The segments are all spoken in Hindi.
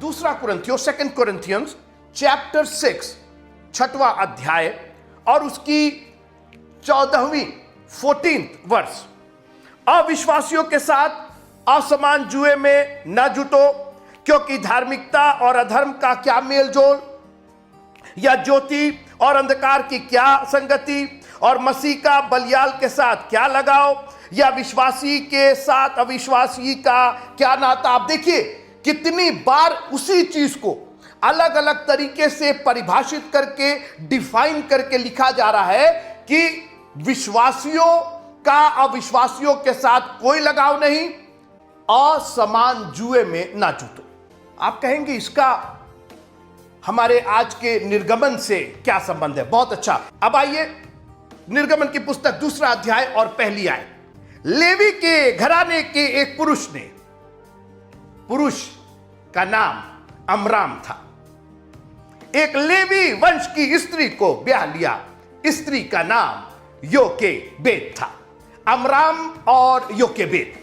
दूसरा कुरिन्थियों, 2 Corinthians चैप्टर 6 6वां अध्याय और उसकी 14वीं 14th वर्ष। अविश्वासियों के साथ असमान जुए में न जुटो, क्योंकि धार्मिकता और अधर्म का क्या मेलजोल, या ज्योति और अंधकार की क्या संगति, और मसीह का बलियाल के साथ क्या लगाओ, या विश्वासी के साथ अविश्वासी का क्या नाता। आप देखिए कितनी बार उसी चीज को अलग अलग तरीके से परिभाषित करके, डिफाइन करके लिखा जा रहा है कि विश्वासियों का अविश्वासियों के साथ कोई लगाव नहीं, असमान जुए में ना जुटो। आप कहेंगे इसका हमारे आज के निर्गमन से क्या संबंध है? बहुत अच्छा। अब आइए निर्गमन की पुस्तक 2 अध्याय और 1 आयत। लेवी के घराने के एक पुरुष का नाम अमराम था। एक लेवी वंश की स्त्री को ब्याह लिया। स्त्री का नाम योकेबेद था। अमराम और योकेबेद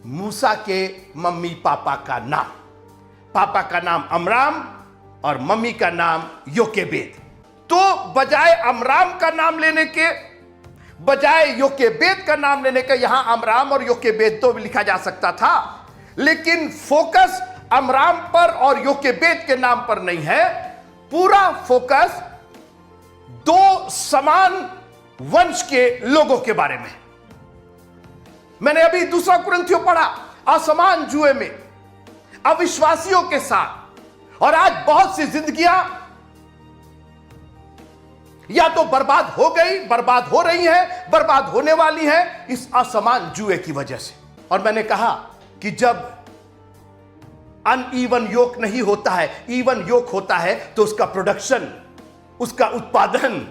मूसा के मम्मी पापा का नाम। पापा का नाम अमराम और मम्मी का नाम योकेबेद। तो बजाय अमराम का नाम लेने के, बजाय योकेबेद का नाम लेने के, यहां अमराम और योकेबेद तो लिखा जा सकता था, लेकिन फोकस अमराम पर और योकेबेद के नाम पर नहीं है। पूरा फोकस दो समान वंश के लोगों के बारे में। मैंने अभी 2 कुरिन्थियों पढ़ा, असमान जुए में अविश्वासियों के साथ। और आज बहुत सी जिंदगियां या तो बर्बाद हो गई, बर्बाद हो रही हैं, बर्बाद होने वाली हैं इस असमान जुए की वजह से। और मैंने कहा कि जब अनइवन योक नहीं होता है, इवन योक होता है, तो उसका प्रोडक्शन, उसका उत्पादन,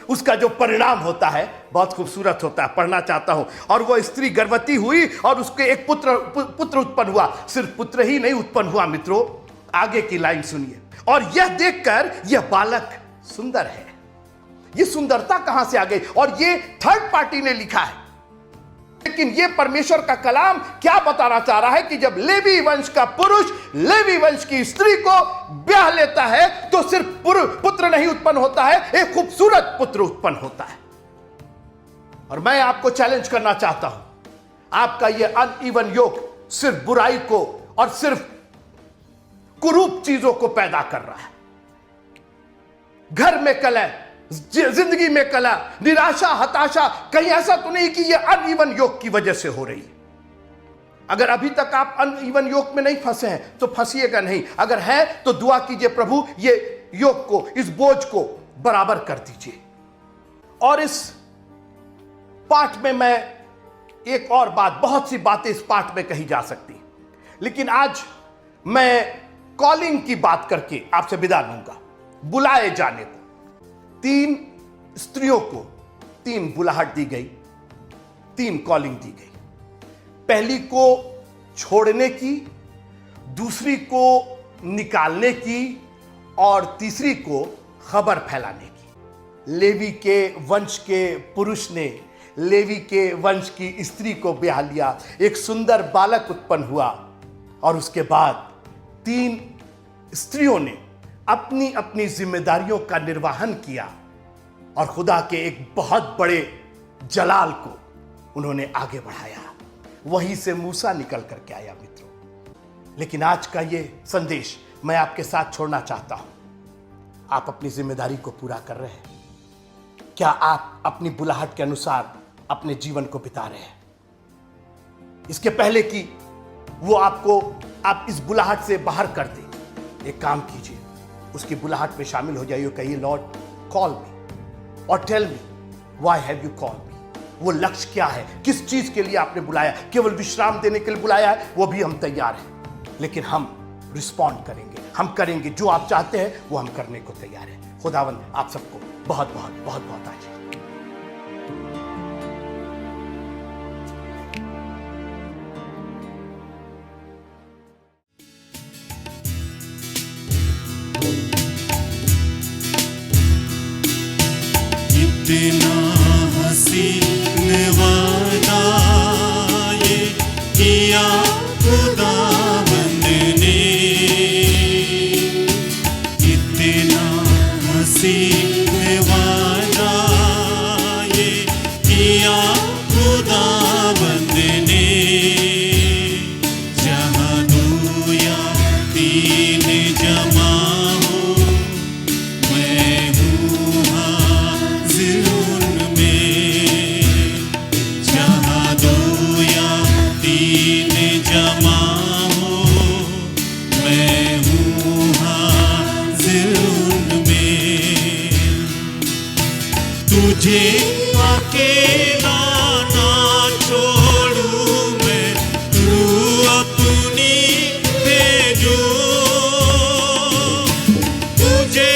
उसका जो परिणाम होता है बहुत खूबसूरत होता है। पढ़ना चाहता हूं। और वो स्त्री गर्भवती हुई और उसके एक पुत्र उत्पन्न हुआ। सिर्फ पुत्र ही नहीं उत्पन्न हुआ मित्रों, आगे की लाइन सुनिए। और यह देखकर यह बालक सुंदर है। ये सुंदरता कहां से आ गई? और ये थर्ड पार्टी ने लिखा है, लेकिन ये परमेश्वर का कलाम क्या बताना चाह रहा है कि जब लेवी वंश का पुरुष लेवी वंश की स्त्री को ब्याह लेता है तो सिर्फ पुत्र नहीं उत्पन्न होता है, एक खूबसूरत पुत्र उत्पन्न होता है। और मैं आपको चैलेंज करना चाहता हूं, आपका यह अनइवन योग सिर्फ बुराई को और सिर्फ कुरूप चीजों को पैदा कर रहा है। घर में कलह, जिंदगी में कलह, निराशा, हताशा, कहीं ऐसा तो नहीं कि यह अनइवन योग की वजह से हो रही है। अगर अभी तक आप अनइवन योग में नहीं फंसे हैं तो फंसिएगा नहीं। अगर है तो दुआ कीजिए, प्रभु ये योग को, इस बोझ को बराबर कर दीजिए। और इस पाठ में मैं एक और बात, बहुत सी बातें इस पाठ में कही जा सकती, लेकिन आज मैं कॉलिंग की बात करके आपसे विदा लूंगा। बुलाए जाने को 3 स्त्रियों को 3 बुलाहट दी गई, 3 कॉलिंग दी गई। पहली को छोड़ने की, दूसरी को निकालने की और तीसरी को खबर फैलाने की। लेवी के वंश के पुरुष ने लेवी के वंश की स्त्री को ब्याह लिया, एक सुंदर बालक उत्पन्न हुआ और उसके बाद 3 स्त्रियों ने अपनी अपनी जिम्मेदारियों का निर्वहन किया और खुदा के एक बहुत बड़े जलाल को उन्होंने आगे बढ़ाया। वहीं से मूसा निकल करके आया मित्रों। लेकिन आज का ये संदेश मैं आपके साथ छोड़ना चाहता हूं। आप अपनी जिम्मेदारी को पूरा कर रहे हैं? क्या आप अपनी बुलाहट के अनुसार अपने जीवन को बिता रहे हैं? इसके पहले कि वो आप इस बुलाहट से बाहर कर दें, एक काम कीजिए, उसकी बुलाहट में शामिल हो जाइए। कहिए, लॉर्ड कॉल मी और tell me why have you called me. वो लक्ष्य क्या है, किस चीज के लिए आपने बुलाया? केवल विश्राम देने के लिए बुलाया है, वो भी हम तैयार हैं, लेकिन हम रिस्पॉन्ड करेंगे, हम करेंगे जो आप चाहते हैं, वो हम करने को तैयार हैं। खुदावंद आप सबको बहुत बहुत बहुत बहुत आशीष। इतना हसीन वादा ये किया खुदावंद ने, तुझे अकेला ना छोड़ूं मैं, रूह अपनी भेजूं। तुझे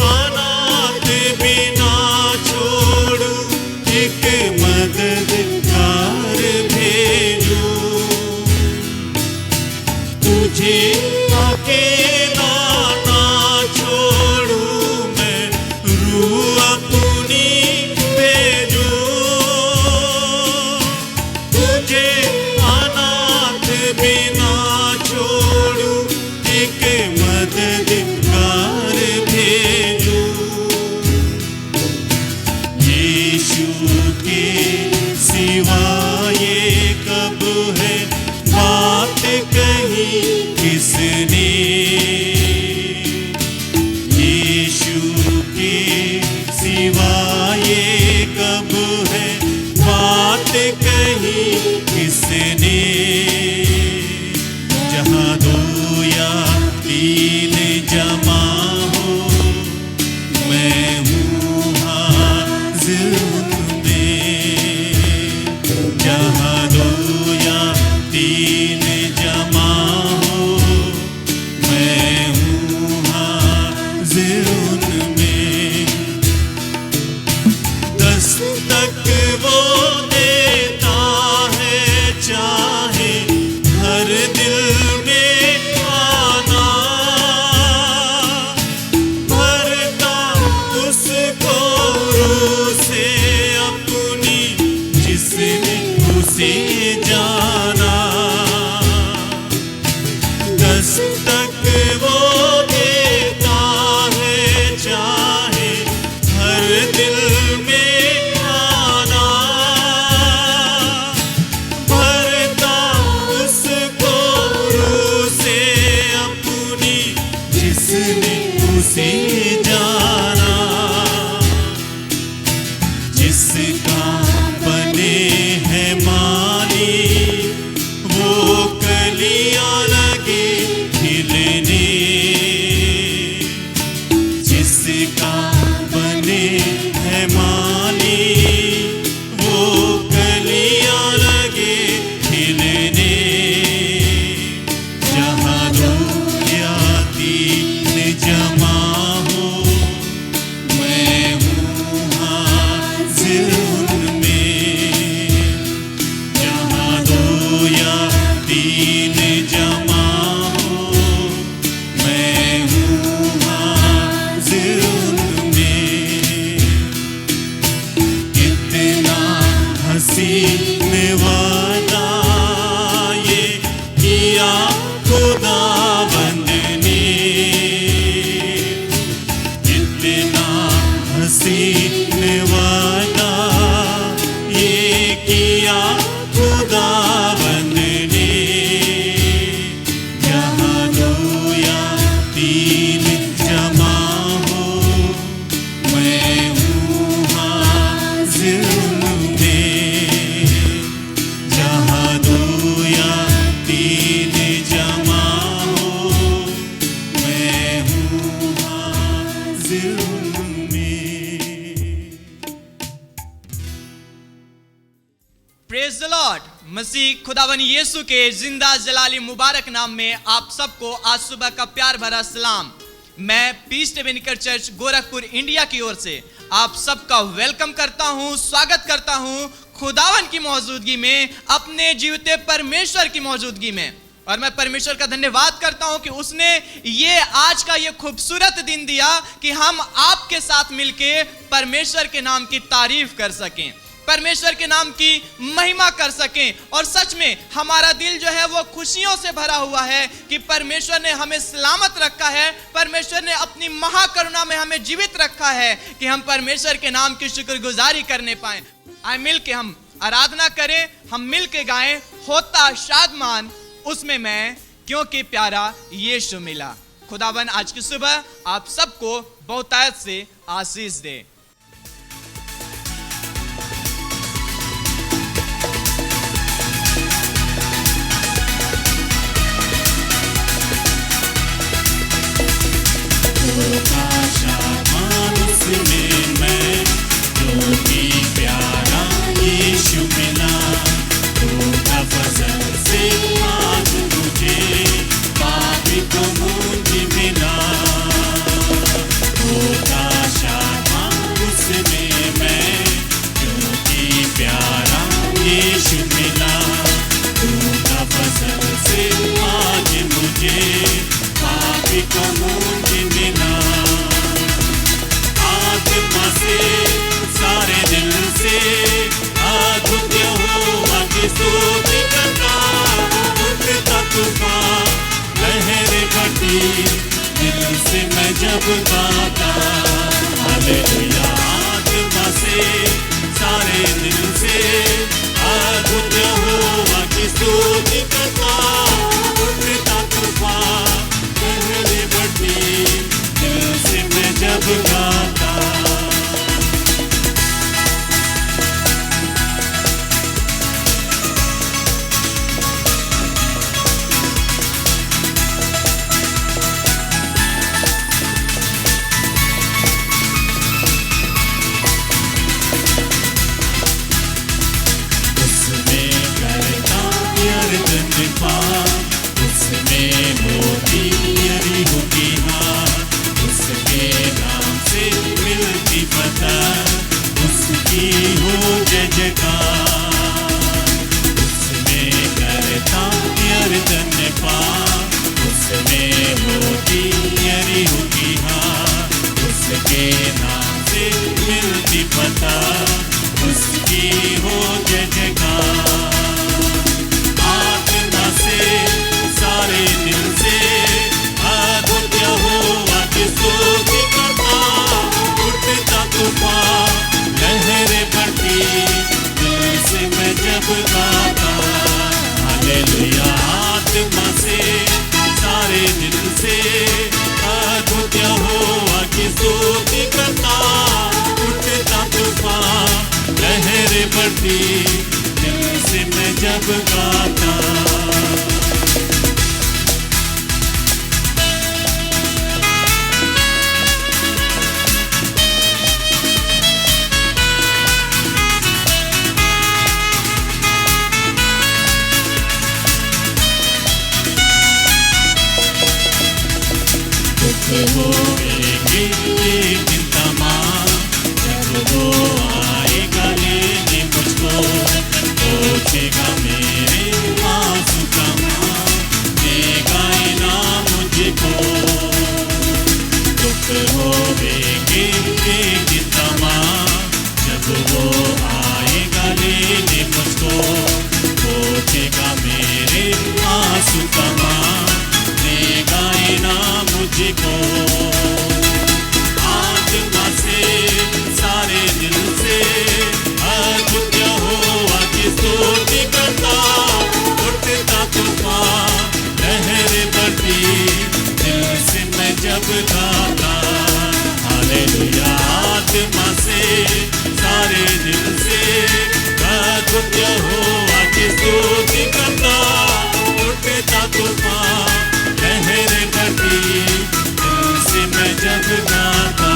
अनाथ भी ना छोड़ूं, एक मददगार भेजूं। तुझे अकेला ना छोड़ूं मैं, रूह अपनी भेजूं। तुझे अनाथ भी ना छोड़ूं, एक मददगार भेजूं। यीशु के सिवा ये कब है बात कही किसने, यीशु के सिवा ये कब है बात कही किसने। जहाँ दो या तीन जमा हो, मैं हूँ हाजिर उनमें। जहाँ दो या तीन जमा हो, मैं हूँ हाजिर उनमें। दस्तक वो देता है, चाहे हर दिल में आना। भरता उसको रूह से अपनी, जिसने उसे जाना। दस्तक वो देता है, चाहे हर दिल में आना। भरता उसको रूह से अपनी, जिसने उसे जाना। जिसका बने है माली, वो कलियां लगे खिलने। जिसका बने है माली, वो कलियां लगे खिलने। जहाँ दो या तीन जमा हो, मैं हूँ हाजिर उनमें। जहाँ दो या तीन जमा हो, मैं हूँ हाजिर उनमें। कितना हसीन वादा ये किया खुदाबंद ने। कितना हसीन वादा ये किया खुदाबंद ने। जहाँ दो या तीन जमा हो, मैं हूँ हाजिर उनमें। जहाँ दो या तीन जमा हो, मैं हूँ हाजिर उनमें। Praise the Lord. मसीह खुदावन यीशु के जिंदा जलाली मुबारक नाम में आप सबको आज सुबह का प्यार भरा सलाम। मैं Peace Tabernacle Church Gorakhpur India की ओर से आप सबका वेलकम करता हूं, स्वागत करता हूं खुदावन की मौजूदगी में, अपने जीवते परमेश्वर की मौजूदगी में। और मैं परमेश्वर का धन्यवाद करता हूं कि उसने ये आज का ये खूबसूरत दिन दिया कि हम आपके साथ मिलके परमेश्वर के नाम की तारीफ कर सकें, परमेश्वर के नाम की महिमा कर सकें। और सच में हमारा दिल जो है वो खुशियों से भरा हुआ है कि परमेश्वर ने हमें सलामत रखा है, परमेश्वर ने अपनी महाकरुणा में हमें जीवित रखा है कि हम परमेश्वर के नाम की शुक्रगुजारी करने पाएं। आए मिल के हम आराधना करें, हम मिल के गाएं, होता शादमान उसमें मैं, क्योंकि प्यारा यीशु मिला। खुदावन आज की सुबह आप सबको बहुतायत से आशीष दे। शाबाश उसमें मैं, क्योंकि हो जय जयकार, उसमें करता यार धन्यवाद, उसमें होती यारी होगी हार, उसके नाम से मिलती पता, उसकी हो जय जयकार। आत्मा से सारे दिल से अद्भुत यहोवा की स्तुति करता, उठता तूफान लहरें बढ़ती, दिल से मैं जब गाता हालेलुया। आत्मा से सारे दिल से अद्भुत यहोवा की स्तुति करता, उठता तूफान लहरें बढ़ती, दिल से मैं जब गाता। होएंगे लेकिन तमाम, जब वो आएगा लेने मुझको, पहुँचेगा मेरे आंसू का माँ, देगा इनाम मुझको। दुख होएंगे लेकिन तमाम, जब वो आएगा लेने मुझको, पहुँचेगा मेरे आंसू का माँ, देगा इनाम मुझको। आत्मा से सारे दिल से अद्भुत यहोवा की स्तुति करता, उठता तूफान लहरें बढ़ती, दिल से मैं जब गाता हालेलुया। आत्मा से सारे दिल से अद्भुत यहोवा की स्तुति करता, उठता तूफान लहरें बढ़ती, दिल से मैं जब गाता,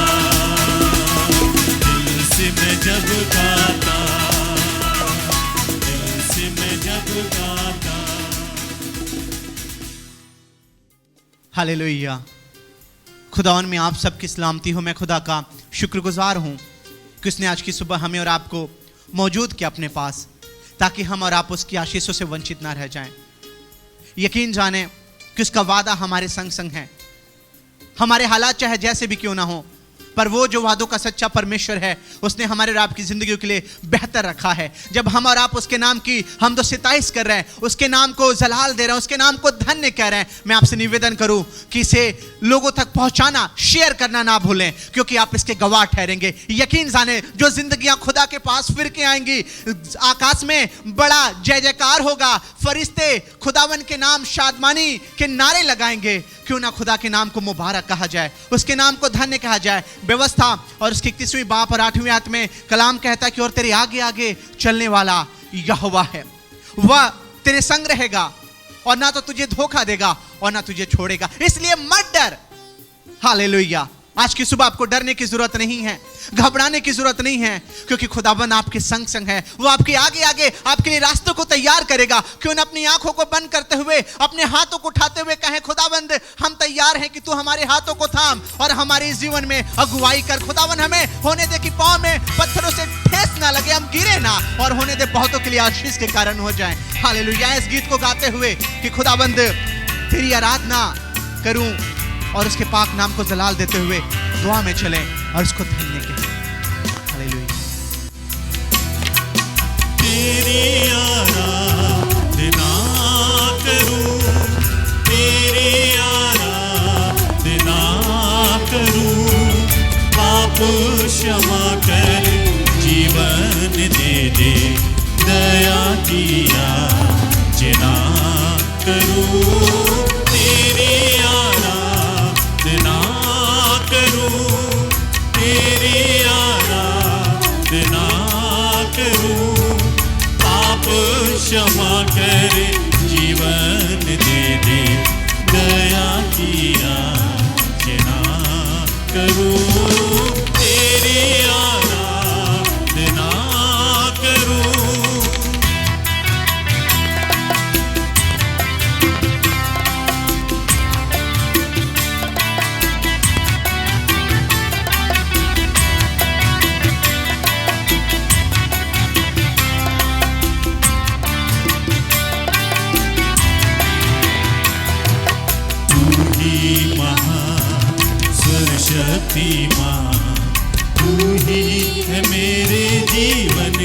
दिल से मैं जब गाता, दिल से मैं जब गाता। हालेलुया। खुदावन में आप सबकी सलामती हो। मैं खुदा का शुक्रगुजार हूँ कि उसने आज की सुबह हमें और आपको मौजूद किया अपने पास, ताकि हम और आप उसकी आशीषों से वंचित ना रह जाएं। यकीन जाने कि उसका वादा हमारे संग संग है। हमारे हालात चाहे जैसे भी क्यों ना हो, पर वो जो वादों का सच्चा परमेश्वर है, उसने हमारे और आपकी जिंदगी के लिए बेहतर रखा है। जब हम और आप उसके नाम की हम तो सिताइश कर रहे हैं, उसके नाम को जलाल दे रहे हैं, उसके नाम को धन्य कह रहे हैं, मैं आपसे निवेदन करूं कि इसे लोगों तक पहुंचाना, शेयर करना ना भूलें, क्योंकि आप इसके गवाह ठहरेंगे। यकीन जाने जो जिंदगियां खुदा के पास फिर के आएंगी, आकाश में बड़ा जय जयकार होगा, फरिश्ते खुदावन के नाम शादमानी के नारे लगाएंगे। क्यों ना खुदा के नाम को मुबारक कहा जाए, उसके नाम को धन्य कहा जाए। व्यवस्था और उसकी 21वीं बाप और 8वीं आयत में कलाम कहता है कि और तेरे आगे आगे चलने वाला यहोवा है, वह तेरे संग रहेगा और ना तो तुझे धोखा देगा और ना तुझे छोड़ेगा, इसलिए मत डर। हालेलुया। आज की सुबह आपको डरने की जरूरत नहीं है, घबराने की जरूरत नहीं है, क्योंकि खुदाबंद आपके संग संग है। वो आपके आगे आगे आपके लिए रास्तों को तैयार करेगा। क्यों ना अपनी आंखों को बंद करते हुए, अपने हाथों को उठाते हुए कहें, खुदाबंद हम तैयार हैं कि तू हमारे हाथों को थाम और हमारे जीवन में अगुवाई कर। खुदाबंद हमें होने दे कि पांव में पत्थरों से ठेस ना लगे, हम गिरे ना, और होने दे बहुतों के लिए आशीष के कारण हो जाए। हालेलुया। इस गीत को गाते हुए कि खुदाबंद तेरी आराधना करूं और उसके पाक नाम को जलाल देते हुए दुआ में चलें और उसको धन्य कहें। हालेलुया। तेरी आराधना करूं, तेरी आराधना करूं, पाप क्षमा कर जीवन दे दे, दया किया जना करूं। तेरी आराधना करूं, तेरी आराधना करूं, पाप क्षमा कर जीवन दे दे, दया किया जना करूं। तेरी आराधना करूं।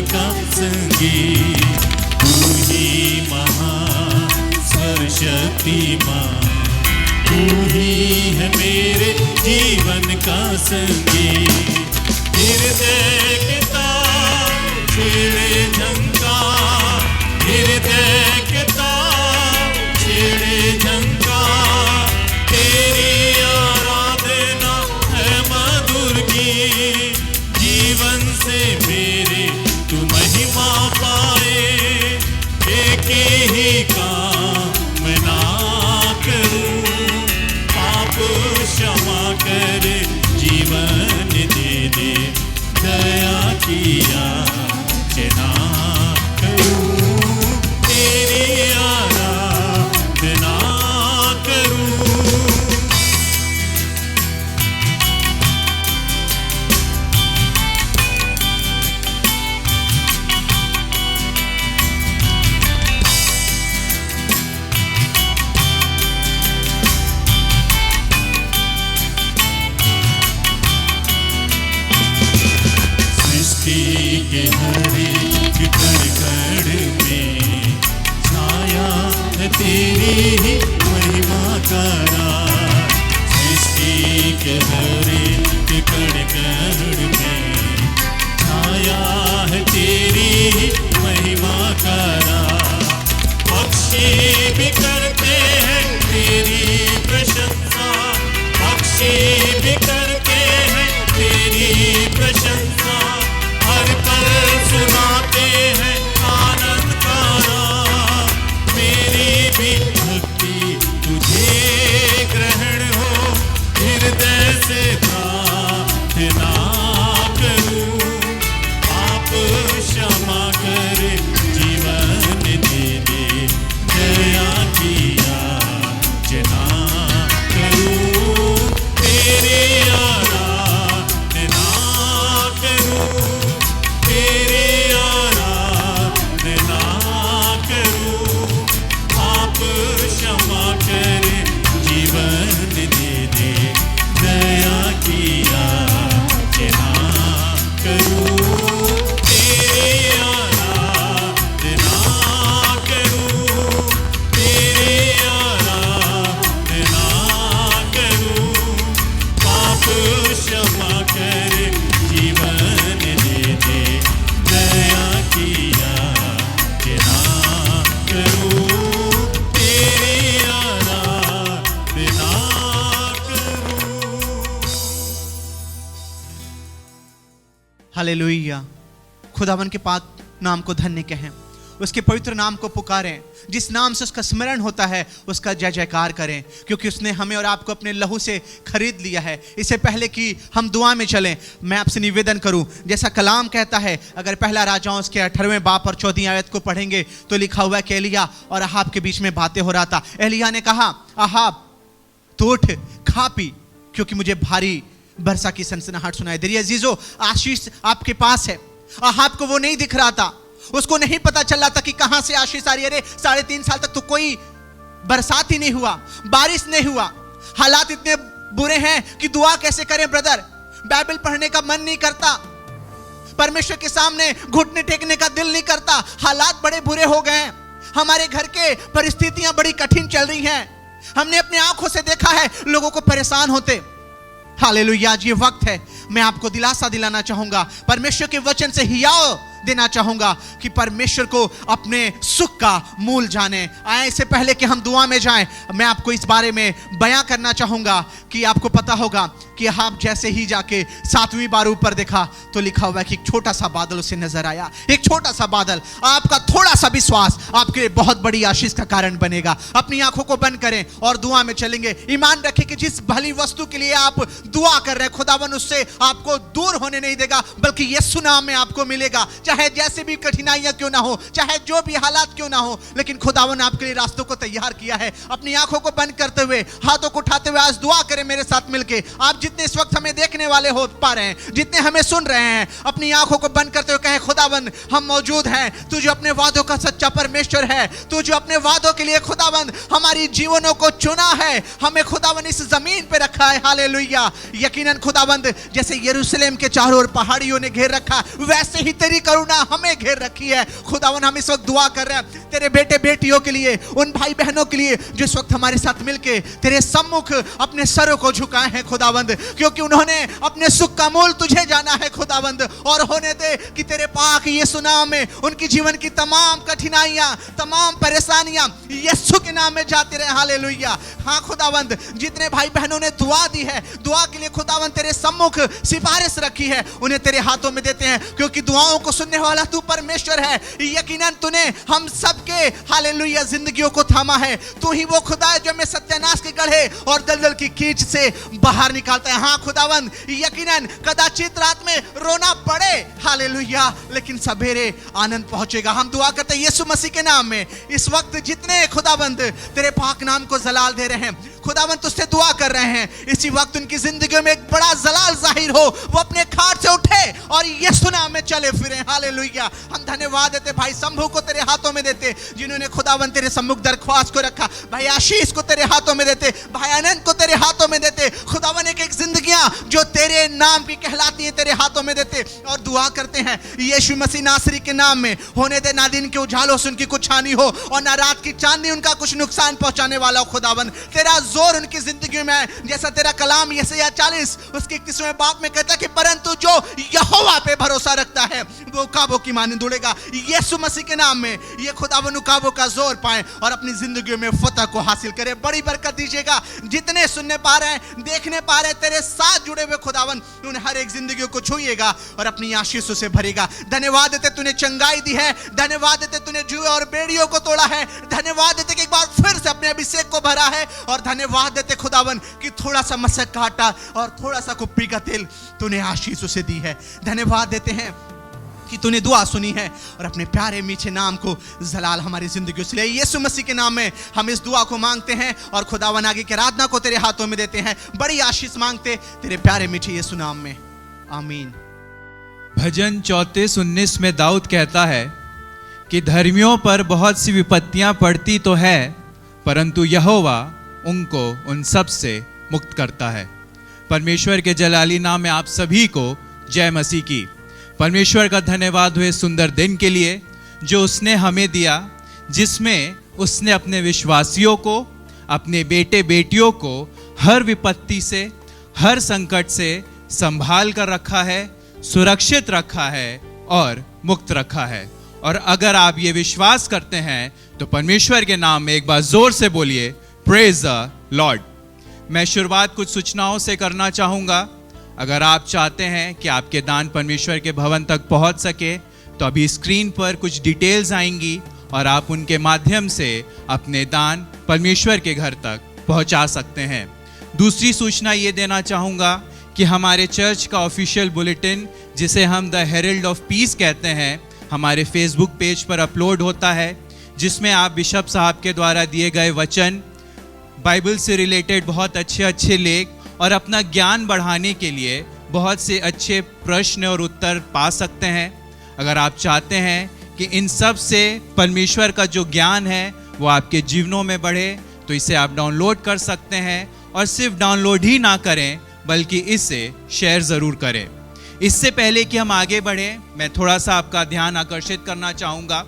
का संगी, तू ही महान सर्वशक्तिमान, तू ही है मेरे जीवन का संगी। हृदय के तार छेड़े झंकार, हृदय के तार छेड़े झंकार, तेरी आराधना है मधुर गीत, जीवन से मेरे तू महिमा पाए। एक ही काम मैं ना करूं, पाप क्षमा कर, जीवन दे दे, दया किया जना करूं, तेरी आराधना करूं। सृष्टि के हर एक कण में छाया है तेरी ही महिमा का राज। सृष्टि के हर एक कण में छाया है तेरी ही महिमा का राज। पक्षी भी करते हैं तेरी प्रशंसा, पक्षी भी करते हैं तेरी प्रशंसा, हर पल सुनाते हैं आनंद का राग। मेरी भी भक्ति तुझे ग्रहण हो, हृदय से प्रार्थना करूं, पाप क्षमा कर, जीवन दे दे, दया किया जना करूं, तेरे आराधना करूं, तेरे आराधना करूं, पाप क्षमा कर, जीवन दे दे, दया किया जना करूं, तेरे आराधना करूं, तेरे आराधना करूं, पाप क्षमा कर, जीवन दे दे, दया किया जना करूं, तेरे आराधना करूं। हालेलुया। खुदावन के पाक नाम को धन्य कहें, उसके पवित्र नाम को पुकारें, जिस नाम से उसका स्मरण होता है उसका जय जयकार करें, क्योंकि उसने हमें और आपको अपने लहू से खरीद लिया है। इससे पहले कि हम दुआ में चलें, मैं आपसे निवेदन करूं, जैसा कलाम कहता है, अगर पहला राजाओं उसके 18वें बाप और 14वीं आयत को पढ़ेंगे तो लिखा हुआ है कि एलिया और अहाब के बीच में बातें हो रहा था। एलिया ने कहा, अहाब तो उठ खा पी, क्योंकि मुझे भारी बरसा की सनसनाहट सुनाई दे रही है। अजीजों, आशीष आपके पास है। अहाब को वो नहीं दिख रहा था, उसको नहीं पता चल रहा था कि कहां से आशीष आ रही है। अरे 3.5 साल तक तो कोई बरसात ही नहीं हुआ, बारिश नहीं हुआ, हालात इतने बुरे हैं कि दुआ कैसे करें ब्रदर। बाइबल पढ़ने का मन नहीं करता, परमेश्वर के सामने घुटने टेकने का दिल नहीं करता। हालात बड़े बुरे हो गए हैं, हमारे घर के परिस्थितियां बड़ी कठिन चल रही हैं। हमने अपनी आंखों से देखा है लोगों को परेशान होते। हालेलुया, आज ये वक्त है, मैं आपको दिलासा दिलाना चाहूंगा, परमेश्वर के वचन से हियाव देना चाहूंगा कि परमेश्वर को अपने सुख का मूल जाने। आए इससे पहले कि हम दुआ में जाएं, मैं आपको इस बारे में बयां करना चाहूंगा कि आपको पता होगा कि आप जैसे ही जाके 7वीं बार ऊपर देखा तो लिखा हुआ है कि एक छोटा सा बादल उसे नजर आया। एक छोटा सा बादल, आपका थोड़ा सा विश्वास आपके लिए बहुत बड़ी आशीष का कारण बनेगा। अपनी आंखों को बंद करें और दुआ में चलेंगे। ईमान रखें कि जिस भली वस्तु के लिए आप दुआ कर रहे हैं, खुदावन उससे आपको दूर होने नहीं देगा, बल्कि यीशु नाम में आपको मिलेगा। चाहे जैसे भी कठिनाइयां क्यों ना हो, चाहे जो भी हालात क्यों ना हो, लेकिन खुदावन आपके लिए रास्तों को तैयार किया है। अपनी आंखों को बंद करते हुए, हाथों को उठाते हुए आज दुआ करें मेरे साथ मिलके। आप जितने इस वक्त हमें देखने वाले हो पा रहे हैं, जितने हमें सुन रहे हैं, अपनी आंखों को बंद करते हुए कहें, खुदा खुदाबंद हम मौजूद हैं। तू जो अपने वादों का सच्चा परमेश्वर है, तू जो अपने वादों के लिए खुदाबंद हमारी जीवनों को चुना है, हमें खुदाबंद इस जमीन पे रखा है। हालेलुया। यकीनन खुदाबंद जैसे यरूशलेम के चारों ओर पहाड़ियों ने घेर रखा, वैसे ही तेरी करुणा हमें घेर रखी है। खुदाबंद हम इस वक्त दुआ कर रहे हैं तेरे बेटे बेटियों के लिए, उन भाई बहनों के लिए जो इस वक्त हमारे साथ मिलके तेरे सम्मुख अपने सरों को झुकाए हैं खुदाबंद, क्योंकि उन्होंने अपने सुख का मूल तुझे जाना है खुदाबंद। और होने दे कि तेरे पाक यीशु नाम में उनकी जीवन की तमाम कठिनाइयां, तमाम परेशानियां यीशु के नाम में जाती रहे। हालेलुया। हाँ खुदाबंद, जितने भाई बहनों ने दुआ दी है, दुआ के लिए खुदाबंद तेरे सम्मुख सिफारिश रखी है, उन्हें तेरे हाथों में देते हैं, क्योंकि दुआओं को सुनने वाला तू परमेश्वर है। यकीनन तूने हम सबके हालेलुया जिंदगियों को थामा है। तू ही वो खुदा है जो हमें सत्यानाश के गड्ढे और दलदल की कीच से बाहर निकालता है। हाँ खुदाबंद, यकीनन कदाचित रात में रोना पड़े, हालेलुया, लेकिन सवेरे आनंद पहुंचेगा। हम दुआ करते हैं यीशु मसीह के नाम में। इस वक्त जितने खुदाबंद तेरे पाक नाम को जलाल दे रहे हैं, खुदाबंद तुझसे दुआ कर रहे हैं, इसी वक्त उनकी जिंदगी में एक बड़ा जलाल जाहिर हो, वो अपने खाट से उठे और यीशु नाम में चले फिरें। हालेलुया। हम धन्यवाद देते भाई शंभू को तेरे हाथों में देते, जिन्होंने खुदाबंद तेरे सम्मुख दरख्वास्त को रखा। भाई आशीष को तेरे हाथों में देते, भाई अनंत को तेरे हाथों में देते। खुदाबंद एक एक जिंदगियां जो तेरे नाम की कहलाती हैं तेरे हाथों में देते, और दुआ करते हैं यीशु मसीह नासरी के नाम में, होने दे ना दिन के उजालों से उनकी कुछ हानि हो और ना रात की चांदनी उनका कुछ नुकसान पहुंचाने वाला हो। खुदाबंद तेरा जोर उनकी जिंदगी में है, जैसा तेरा कलाम यशायाह 40 उसके 31वें बाब में कहता है कि परंतु जो यहोवा पे भरोसा रखता है वो उकाबों की माने दौड़ेगा। यीशु मसीह के नाम में ये खुदाबंद उकाबों का जोर पाए और अपनी जिंदगी में फतह को हासिल करे। बड़ी बरकत दीजिएगा। जितने सुनने पा रहे हैं, देखने पा रहे हैं, तेरे साथ जुड़े हुए खुदाबंद, उन्हें हर एक जिंदगी को छूएगा और अपनी आशीषों से भरेगा। धन्यवाद देते तूने चंगाई दी है, धन्यवाद देते तूने जुए और बेड़ियों को तोड़ा है, धन्यवाद देते कि एक बार फिर से अपने अभिषेक को भरा है, और धन्यवाद देते खुदावन कि थोड़ा सा मशक का आटा और थोड़ा सा कुप्पी का तेल तूने आशीषों से दी है। धन्यवाद देते हैं कि तूने दुआ सुनी है और अपने प्यारे मीठे नाम को जलाल हमारी जिंदगी से ले। यीशु मसीह के नाम में हम इस दुआ को मांगते हैं और खुदावन आगे की आराधना को तेरे हाथों में देते हैं। बड़ी आशीष मांगते तेरे प्यारे मीठे यीशु नाम में, आमीन। भजन 34:19 में दाऊद कहता है कि धर्मियों पर बहुत सी विपत्तियां पड़ती तो है, परंतु यहोवा उनको उन सब से मुक्त करता है। परमेश्वर के जलाली नाम में आप सभी को जय मसीह की। परमेश्वर का धन्यवाद हुए सुंदर दिन के लिए जो उसने हमें दिया, जिसमें उसने अपने विश्वासियों को, अपने बेटे बेटियों को हर विपत्ति से, हर संकट से संभाल कर रखा है, सुरक्षित रखा है और मुक्त रखा है। और अगर आप ये विश्वास करते हैं तो परमेश्वर के नाम में एक बार जोर से बोलिए, प्रेज द लॉर्ड। मैं शुरुआत कुछ सूचनाओं से करना चाहूँगा। अगर आप चाहते हैं कि आपके दान परमेश्वर के भवन तक पहुंच सके तो अभी स्क्रीन पर कुछ डिटेल्स आएंगी और आप उनके माध्यम से अपने दान परमेश्वर के घर तक पहुंचा सकते हैं। दूसरी सूचना ये देना चाहूँगा कि हमारे चर्च का ऑफिशियल बुलेटिन, जिसे हम द हेरल्ड ऑफ पीस कहते हैं, हमारे फेसबुक पेज पर अपलोड होता है, जिसमें आप बिशप साहब के द्वारा दिए गए वचन, बाइबल से रिलेटेड बहुत अच्छे लेख और अपना ज्ञान बढ़ाने के लिए बहुत से अच्छे प्रश्न और उत्तर पा सकते हैं। अगर आप चाहते हैं कि इन सब से परमेश्वर का जो ज्ञान है वो आपके जीवनों में बढ़े तो इसे आप डाउनलोड कर सकते हैं, और सिर्फ डाउनलोड ही ना करें बल्कि इसे शेयर ज़रूर करें। इससे पहले कि हम आगे बढ़ें, मैं थोड़ा सा आपका ध्यान आकर्षित करना चाहूँगा।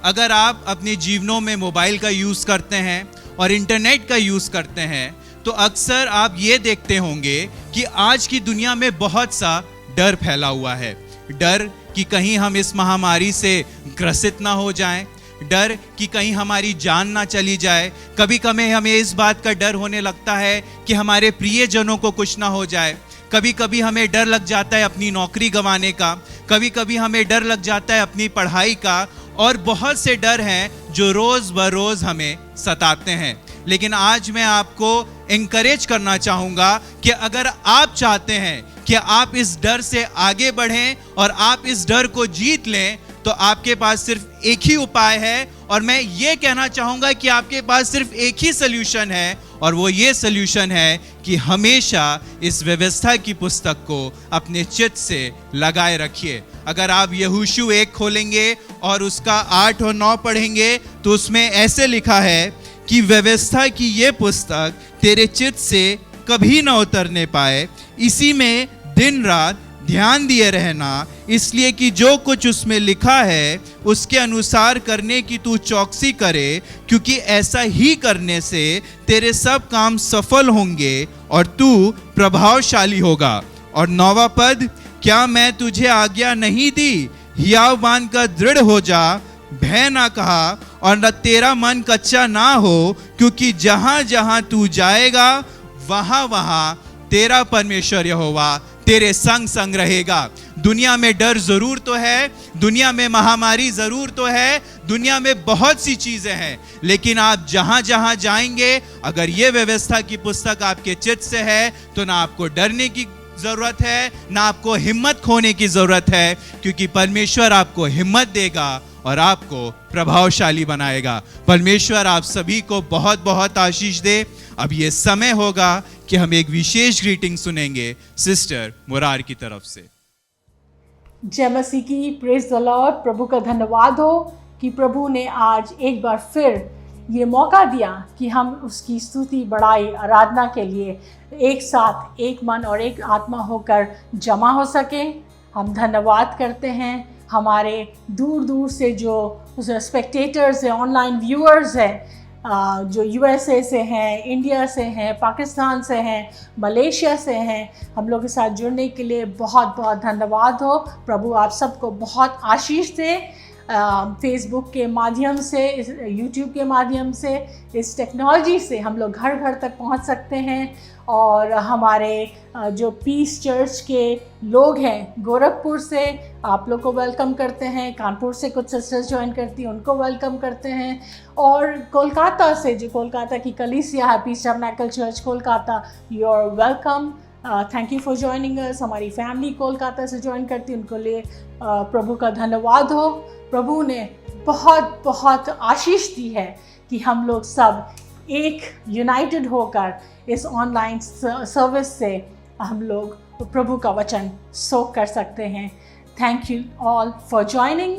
अगर आप अपने जीवनों में मोबाइल का यूज़ करते हैं और इंटरनेट का यूज़ करते हैं तो अक्सर आप ये देखते होंगे कि आज की दुनिया में बहुत सा डर फैला हुआ है। डर कि कहीं हम इस महामारी से ग्रसित ना हो जाएं, डर कि कहीं हमारी जान ना चली जाए। कभी कभी हमें इस बात का डर होने लगता है कि हमारे प्रियजनों को कुछ ना हो जाए। कभी कभी हमें डर लग जाता है अपनी नौकरी गंवाने का, कभी कभी हमें डर लग जाता है अपनी पढ़ाई का, और बहुत से डर हैं जो रोज़ बरोज़ हमें सताते हैं। लेकिन आज मैं आपको एनकरेज करना चाहूँगा कि अगर आप चाहते हैं कि आप इस डर से आगे बढ़ें और आप इस डर को जीत लें तो आपके पास सिर्फ एक ही उपाय है, और मैं ये कहना चाहूँगा कि आपके पास सिर्फ एक ही सल्यूशन है, और वो ये सल्यूशन है कि हमेशा इस व्यवस्था की पुस्तक को अपने चित्त से लगाए रखिए। अगर आप यहोशू 1 खोलेंगे और उसका 8 और 9 पढ़ेंगे तो उसमें ऐसे लिखा है कि व्यवस्था की ये पुस्तक तेरे चित्त से कभी ना उतरने पाए, इसी में दिन रात ध्यान दिए रहना, इसलिए कि जो कुछ उसमें लिखा है उसके अनुसार करने की तू चौकसी करे, क्योंकि ऐसा ही करने से तेरे सब काम सफल होंगे और तू प्रभावशाली होगा। और 9वां पद, क्या मैं तुझे आज्ञा नहीं दी, हियाव मान का दृढ़ हो जा, भय ना कहा और न तेरा मन कच्चा ना हो, क्योंकि जहां जहां तू जाएगा वहां वहां तेरा परमेश्वर यहोवा तेरे संग संग रहेगा। दुनिया में डर जरूर तो है, दुनिया में महामारी जरूर तो है, दुनिया में बहुत सी चीजें हैं, लेकिन आप जहां जहां जाएंगे अगर ये व्यवस्था की पुस्तक आपके चित्त से है तो ना आपको डरने की जरूरत है, ना आपको हिम्मत खोने की जरूरत है, क्योंकि परमेश्वर आपको हिम्मत देगा और आपको प्रभावशाली बनाएगा। परमेश्वर आप सभी को बहुत बहुत आशीष दे। अब ये समय होगा कि हम एक विशेष ग्रीटिंग सुनेंगे सिस्टर मुरार की तरफ से। जय मसीह की, प्रेज द लॉर्ड। प्रभु का धन्यवाद हो कि प्रभु ने आज एक बार फिर ये मौका दिया कि हम उसकी स्तुति, बड़ाई, आराधना के लिए एक साथ, एक मन और एक आत्मा होकर जमा हो सके। हम धन्यवाद करते हैं हमारे दूर दूर से जो स्पेक्टेटर्स हैं, ऑनलाइन व्यूअर्स हैं, जो यूएसए से हैं, इंडिया से हैं, पाकिस्तान से हैं, मलेशिया से हैं। हम लोग के साथ जुड़ने के लिए बहुत बहुत धन्यवाद हो। प्रभु आप सबको बहुत आशीष दे। फेसबुक के माध्यम से, यूट्यूब के माध्यम से, इस टेक्नोलॉजी से हम लोग घर घर तक पहुंच सकते हैं। और हमारे जो पीस चर्च के लोग हैं गोरखपुर से, आप लोग को वेलकम करते हैं। कानपुर से कुछ सिस्टर्स ज्वाइन करती हैं, उनको वेलकम करते हैं। और कोलकाता से, जो कोलकाता की कलीसिया है, Peace Tabernacle Church Kolkata, you are welcome. Thank you for joining us. हमारी फैमिली कोलकाता से ज्वाइन करती है, उनको लिए प्रभु का धन्यवाद हो। प्रभु ने बहुत बहुत आशीष दी है कि हम लोग सब एक यूनाइटेड होकर इस ऑनलाइन सर्विस से हम लोग प्रभु का वचन सोख कर सकते हैं। Thank you all for joining.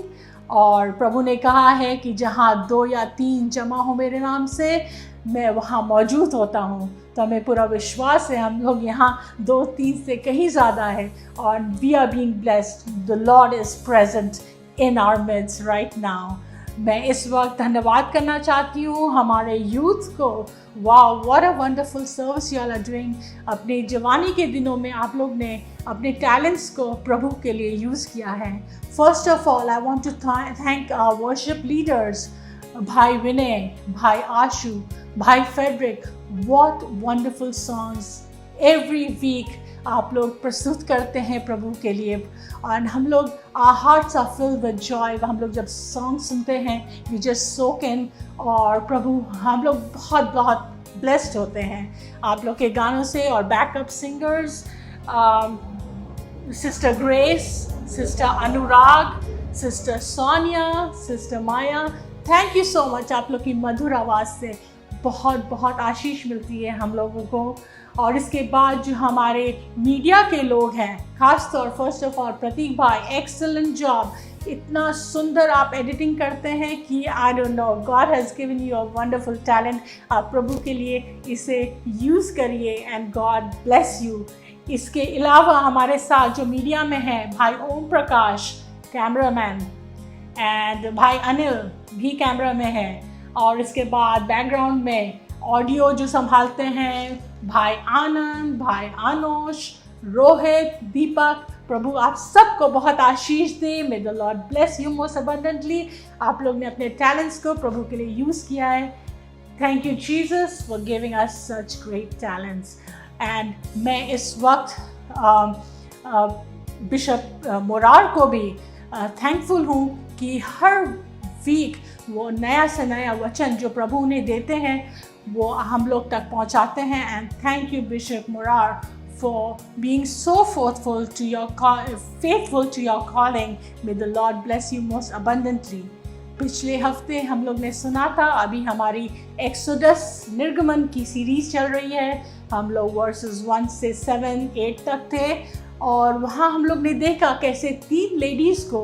और प्रभु ने कहा है कि जहाँ 2 या 3 जमा हो मेरे नाम से, मैं वहाँ मौजूद होता हूँ। तो हमें पूरा विश्वास है हम लोग यहाँ 2-3 से कहीं ज़्यादा है। और we are being blessed, the Lord is present in our midst right now. मैं इस वक्त धन्यवाद करना चाहती हूँ हमारे यूथ को। Wow, what a wonderful service you all are doing. अपने जवानी के दिनों में आप लोग ने अपने टैलेंट्स को प्रभु के लिए यूज़ किया है। First of all I want to thank our worship leaders, भाई विनय, भाई आशु, भाई Frederick. What wonderful songs every week आप लोग प्रस्तुत करते हैं प्रभु के लिए। और हम लोग our hearts are filled with joy. हम लोग जब सॉन्ग सुनते हैं वी जस्ट सोक इन, और प्रभु हम लोग बहुत बहुत ब्लेस्ड होते हैं आप लोग के गानों से। और backup singers sister grace, sister Anurag, sister Sonia, sister Maya, thank you so much. आप लोग की मधुर आवाज़ से बहुत बहुत आशीष मिलती है हम लोगों को। और इसके बाद जो हमारे मीडिया के लोग हैं, खास तौर फर्स्ट ऑफ ऑल प्रतीक भाई, एक्सेलेंट जॉब। इतना सुंदर आप एडिटिंग करते हैं कि I don't know, God has given you a wonderful talent. आप प्रभु के लिए इसे यूज़ करिए एंड गॉड ब्लेस यू। इसके अलावा हमारे साथ जो मीडिया में हैं, भाई ओम प्रकाश कैमरामैन, एंड भाई अनिल भी कैमरा में है। और इसके बाद बैकग्राउंड में ऑडियो जो संभालते हैं भाई आनंद, भाई आनोश, रोहित, दीपक। प्रभु आप सबको बहुत आशीष दे। May the Lord bless you most abundantly. आप लोग ने अपने टैलेंट्स को प्रभु के लिए यूज़ किया है। Thank you Jesus for giving us such great talents. And मैं इस वक्त बिशप मोरार को भी थैंकफुल हूँ कि हर वीक वो नया से नया वचन जो प्रभु उन्हें देते हैं वो हम लोग तक पहुंचाते हैं। And thank you bishop Morar for being so faithful to your calling. May the Lord bless you most abundantly. पिछले हफ्ते हम लोग ने सुना था, अभी हमारी एक्सोडस निर्गमन की सीरीज चल रही है। हम लोग वर्सेस 1 से 7-8 तक थे और वहाँ हम लोग ने देखा कैसे 3 लेडीज़ को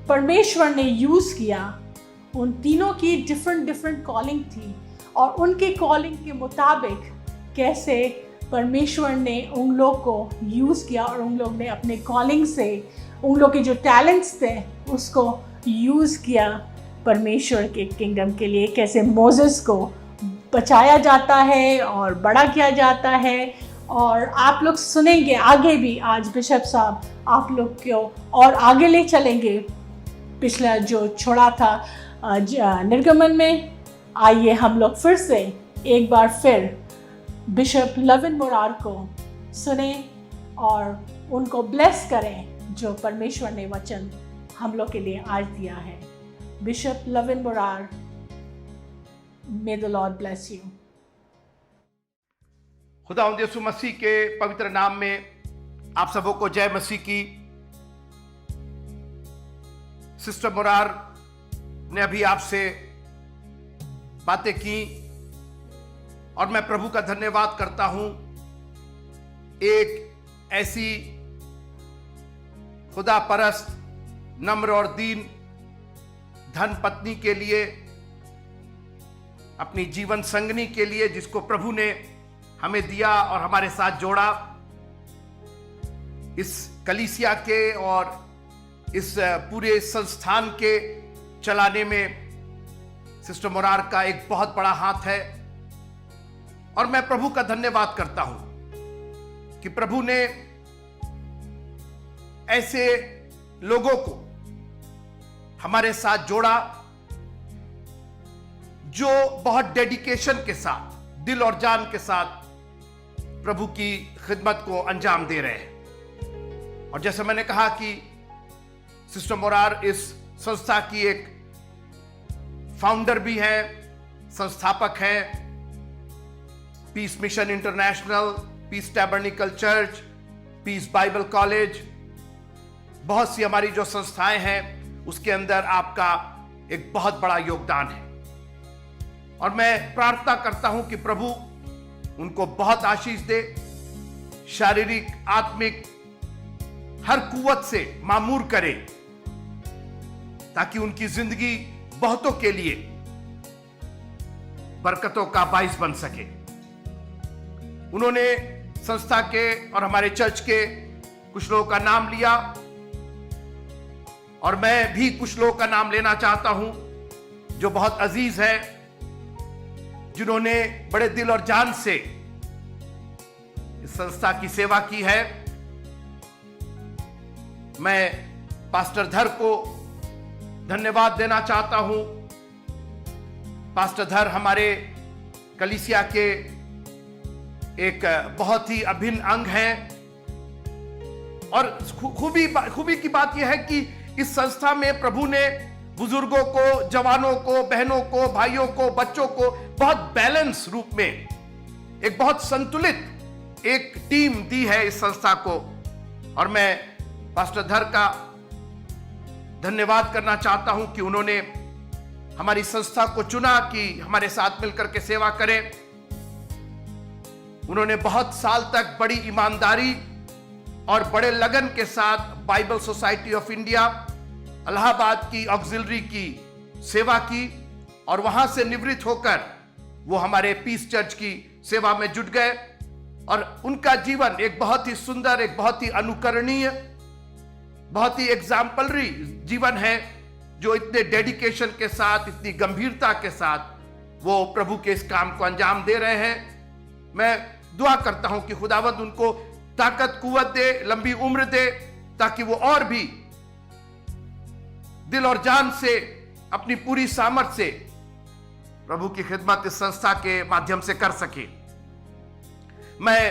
परमेश्वर ने यूज़ किया। उन तीनों की डिफरेंट कॉलिंग थी और उनके कॉलिंग के मुताबिक कैसे परमेश्वर ने उन लोग को यूज़ किया और उन लोग ने अपने कॉलिंग से उन लोग के जो टैलेंट्स थे उसको यूज़ किया परमेश्वर के किंगडम के लिए। कैसे मोसेस को बचाया जाता है और बड़ा किया जाता है। और आप लोग सुनेंगे आगे भी, आज बिशप साहब आप लोग को और आगे ले चलेंगे पिछला जो छोड़ा था निर्गमन में। आइए हम लोग फिर से एक बार फिर बिशप लविन मोरार को सुने और उनको ब्लेस करें जो परमेश्वर ने वचन हम लोग के लिए आज दिया है। Bishop Lavin Morar, may the Lord bless you. खुदावंद यीशु मसीह के पवित्र नाम में आप सबों को जय मसीह की। सिस्टर मोरार ने अभी आपसे बातें की और मैं प्रभु का धन्यवाद करता हूं। एक ऐसी खुदा परस्त, नम्र और दीन धन पत्नी के लिए, अपनी जीवन संगनी के लिए जिसको प्रभु ने हमें दिया और हमारे साथ जोड़ा। इस कलीसिया के और इस पूरे संस्थान के चलाने में सिस्टर मोरार का एक बहुत बड़ा हाथ है और मैं प्रभु का धन्यवाद करता हूं कि प्रभु ने ऐसे लोगों को हमारे साथ जोड़ा जो बहुत डेडिकेशन के साथ, दिल और जान के साथ प्रभु की खिदमत को अंजाम दे रहे हैं। और जैसे मैंने कहा कि सिस्टर मोरार इस संस्था की एक फाउंडर भी है, संस्थापक है। Peace Mission International, Peace Tabernacle Church, Peace Bible College, बहुत सी हमारी जो संस्थाएं हैं उसके अंदर आपका एक बहुत बड़ा योगदान है और मैं प्रार्थना करता हूं कि प्रभु उनको बहुत आशीष दे, शारीरिक आत्मिक हर कुव्वत से मामूर करे ताकि उनकी जिंदगी बहुतों के लिए बरकतों का बाइस बन सके। उन्होंने संस्था के और हमारे चर्च के कुछ लोगों का नाम लिया और मैं भी कुछ लोगों का नाम लेना चाहता हूं जो बहुत अजीज है, जिन्होंने बड़े दिल और जान से इस संस्था की सेवा की है। मैं पास्टर धर को धन्यवाद देना चाहता हूं। पास्टर धर हमारे कलीसिया के एक बहुत ही अभिन्न अंग हैं और खूबी की बात यह है कि इस संस्था में प्रभु ने बुजुर्गों को, जवानों को, बहनों को, भाइयों को, बच्चों को बहुत बैलेंस रूप में एक बहुत संतुलित एक टीम दी है इस संस्था को और मैं पास्टर धर का धन्यवाद करना चाहता हूं कि उन्होंने हमारी संस्था को चुना कि हमारे साथ मिलकर के सेवा करें। उन्होंने बहुत साल तक बड़ी ईमानदारी और बड़े लगन के साथ Bible society of India, Allahabad की ऑक्सिलरी की सेवा की और वहां से निवृत्त होकर वो हमारे पीस चर्च की सेवा में जुट गए और उनका जीवन एक बहुत ही सुंदर, एक बहुत ही अनुकरणीय, बहुत ही एग्जाम्पलरी जीवन है जो इतने डेडिकेशन के साथ, इतनी गंभीरता के साथ वो प्रभु के इस काम को अंजाम दे रहे हैं। मैं दुआ करता हूं कि खुदावंद उनको ताकत, कुव्वत दे, लंबी उम्र दे ताकि वो और भी दिल और जान से, अपनी पूरी सामर्थ्य से प्रभु की खिदमत इस संस्था के माध्यम से कर सके। मैं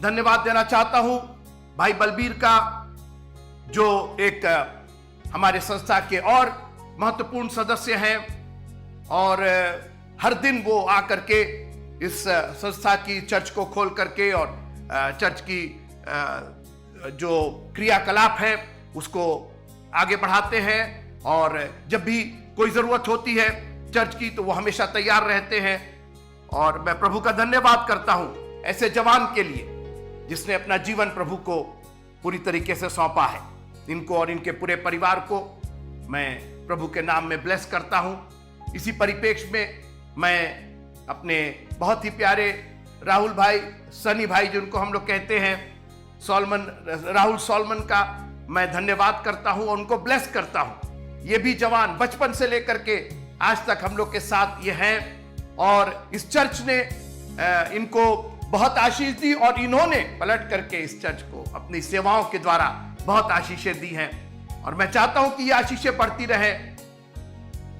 धन्यवाद देना चाहता हूं भाई बलबीर का, जो एक हमारे संस्था के और महत्वपूर्ण सदस्य हैं और हर दिन वो आकर के इस संस्था की चर्च को खोल करके और चर्च की जो क्रियाकलाप है उसको आगे बढ़ाते हैं और जब भी कोई जरूरत होती है चर्च की तो वो हमेशा तैयार रहते हैं। और मैं प्रभु का धन्यवाद करता हूं ऐसे जवान के लिए जिसने अपना जीवन प्रभु को पूरी तरीके से सौंपा है। इनको और इनके पूरे परिवार को मैं प्रभु के नाम में ब्लेस करता हूं। इसी परिप्रेक्ष्य में मैं अपने बहुत ही प्यारे राहुल भाई, सनी भाई जिनको हम लोग कहते हैं, राहुल सोलमन का मैं धन्यवाद करता हूं और उनको ब्लेस करता हूं। ये भी जवान बचपन से लेकर के आज तक हम लोग के साथ ये हैं और इस चर्च ने इनको बहुत आशीष दी और इन्होंने पलट करके इस चर्च को अपनी सेवाओं के द्वारा बहुत आशीषें दी हैं। और मैं चाहता हूं कि ये आशीषें बढ़ती रहे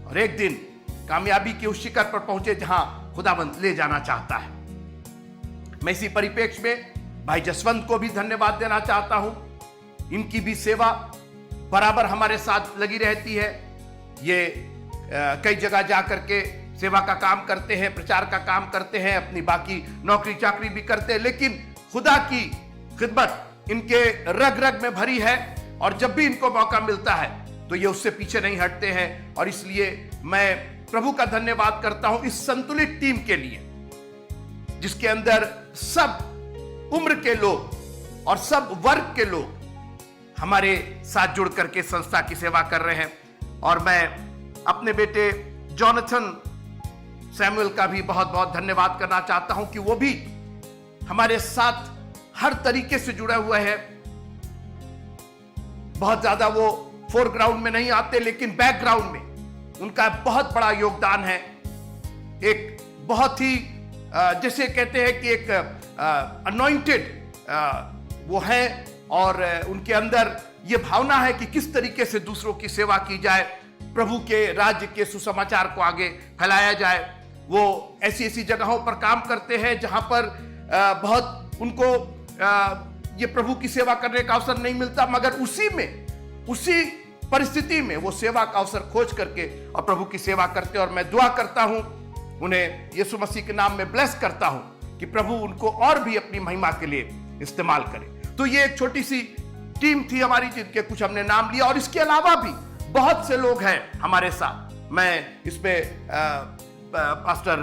और एक दिन कामयाबी के उस शिखर पर पहुंचे जहां खुदावंद ले जाना चाहता है। मैं इसी परिप्रेक्ष्य में भाई जसवंत को भी धन्यवाद देना चाहता हूं। इनकी भी सेवा बराबर हमारे साथ लगी रहती है। ये कई जगह जाकर के सेवा का काम करते हैं, प्रचार का काम करते हैं, अपनी बाकी नौकरी चाकरी भी करते हैं, लेकिन खुदा की खिदमत इनके रग रग में भरी है और जब भी इनको मौका मिलता है तो ये उससे पीछे नहीं हटते हैं। और इसलिए मैं प्रभु का धन्यवाद करता हूं इस संतुलित टीम के लिए जिसके अंदर सब उम्र के लोग और सब वर्ग के लोग हमारे साथ जुड़ करके संस्था की सेवा कर रहे हैं। और मैं अपने बेटे जॉनथन सैमुअल का भी बहुत बहुत धन्यवाद करना चाहता हूं कि वो भी हमारे साथ हर तरीके से जुड़ा हुआ है। बहुत ज्यादा वो फोरग्राउंड में नहीं आते लेकिन बैकग्राउंड में उनका बहुत बड़ा योगदान है। एक बहुत ही जैसे कहते हैं कि एक अनॉइंटेड वो है और उनके अंदर ये भावना है कि किस तरीके से दूसरों की सेवा की जाए, प्रभु के राज्य के सुसमाचार को आगे फैलाया जाए। वो ऐसी ऐसी जगहों पर काम करते हैं जहां पर बहुत उनको ये प्रभु की सेवा करने का अवसर नहीं मिलता, मगर उसी परिस्थिति में वो सेवा का अवसर खोज करके और प्रभु की सेवा करते। और मैं दुआ करता हूं, उन्हें यीशु मसीह के नाम में ब्लेस करता हूं कि प्रभु उनको और भी अपनी महिमा के लिए इस्तेमाल करे। तो ये एक छोटी सी टीम थी हमारी जिनके कुछ हमने नाम लिया और इसके अलावा भी बहुत से लोग हैं हमारे साथ। मैं इसमें पास्टर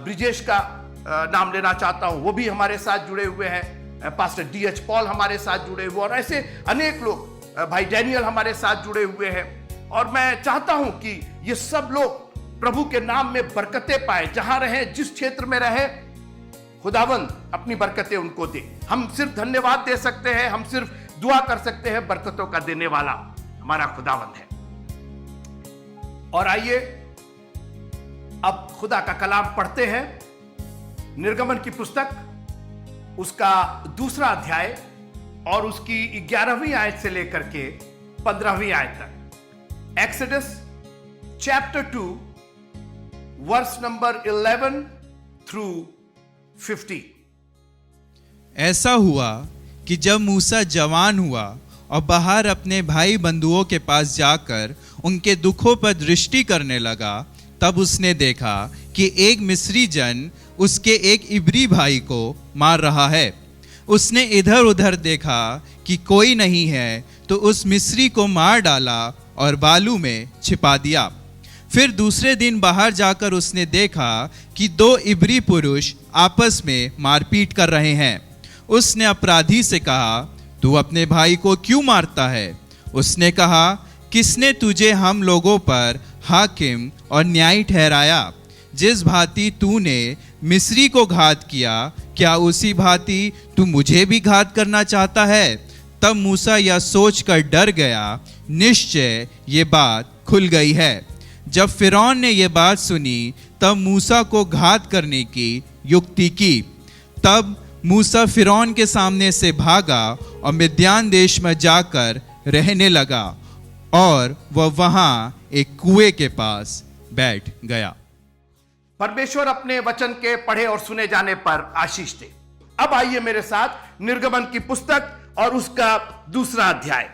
ब्रिजेश का नाम लेना चाहता हूं, वो भी हमारे साथ जुड़े हुए हैं। पास्टर DH पॉल हमारे साथ जुड़े हुए और ऐसे अनेक लोग, भाई डैनियल हमारे साथ जुड़े हुए हैं। और मैं चाहता हूं कि ये सब लोग प्रभु के नाम में बरकतें पाए, जहां रहे, जिस क्षेत्र में रहे, खुदावंद अपनी बरकतें उनको दे। हम सिर्फ धन्यवाद दे सकते हैं, हम सिर्फ दुआ कर सकते हैं, बरकतों का देने वाला हमारा खुदावंद है। और आइए अब खुदा का कलाम पढ़ते हैं। निर्गमन की पुस्तक उसका 2 अध्याय और उसकी 11वीं आयत से लेकर के 15वीं आयत तक। Exodus chapter 2 verse number 11 through 50। ऐसा हुआ कि जब मूसा जवान हुआ और बाहर अपने भाई बंधुओं के पास जाकर उनके दुखों पर दृष्टि करने लगा, तब उसने देखा कि एक मिस्री जन उसके एक इब्री भाई को मार रहा है। उसने इधर उधर देखा कि कोई नहीं है तो उस मिस्री को मार डाला और बालू में छिपा दिया। फिर दूसरे दिन बाहर जाकर उसने देखा कि 2 इब्री पुरुष आपस में मारपीट कर रहे हैं। उसने अपराधी से कहा, तू अपने भाई को क्यों मारता है? उसने कहा, किसने तुझे हम लोगों पर हाकिम और न्यायी ठहराया? जिस भांति तूने मिस्री को घात किया, क्या उसी भांति तू मुझे भी घात करना चाहता है? तब मूसा यह सोचकर डर गया, निश्चय ये बात खुल गई है। जब फिरौन ने यह बात सुनी, तब मूसा को घात करने की युक्ति की। तब मूसा फिरौन के सामने से भागा और मिद्यान देश में जाकर रहने लगा और वह वहां एक कुएं के पास बैठ गया। परमेश्वर अपने वचन के पढ़े और सुने जाने पर आशीष दे। अब आइए मेरे साथ निर्गमन की पुस्तक और उसका 2 अध्याय।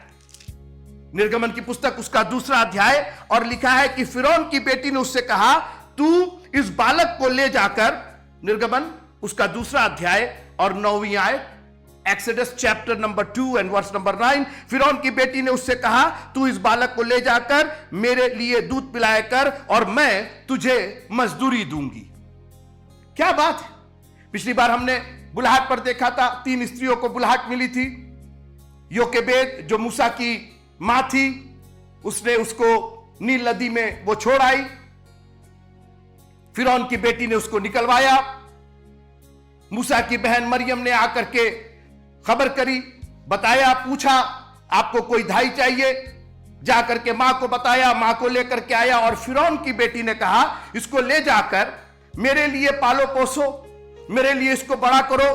निर्गमन की पुस्तक उसका 2 अध्याय, और लिखा है कि फिरौन की बेटी ने उससे कहा, तू इस बालक को ले जाकर, निर्गमन उसका 2 अध्याय और 9वीं आयत, Exodus chapter number 2 and verse number 9। फिरौन की बेटी ने उससे कहा, तू इस बालक को ले जाकर मेरे लिए दूध पिलाया कर और मैं तुझे मजदूरी दूंगी। क्या बात है। पिछली बार हमने बुलाहट पर देखा था, 3 स्त्रियों को बुलाहट मिली थी। योकेबेद जो मूसा की मां थी, उसने उसको नील नदी में वो छोड़ आई। फिरौन की बेटी ने उसको निकलवाया। मूसा की बहन मरियम ने आकर के खबर करी, बताया, पूछा आपको कोई धाई चाहिए, जाकर के मां को बताया, मां को लेकर के आया और फिरौन की बेटी ने कहा, इसको ले जाकर मेरे लिए पालो पोसो, मेरे लिए इसको बड़ा करो,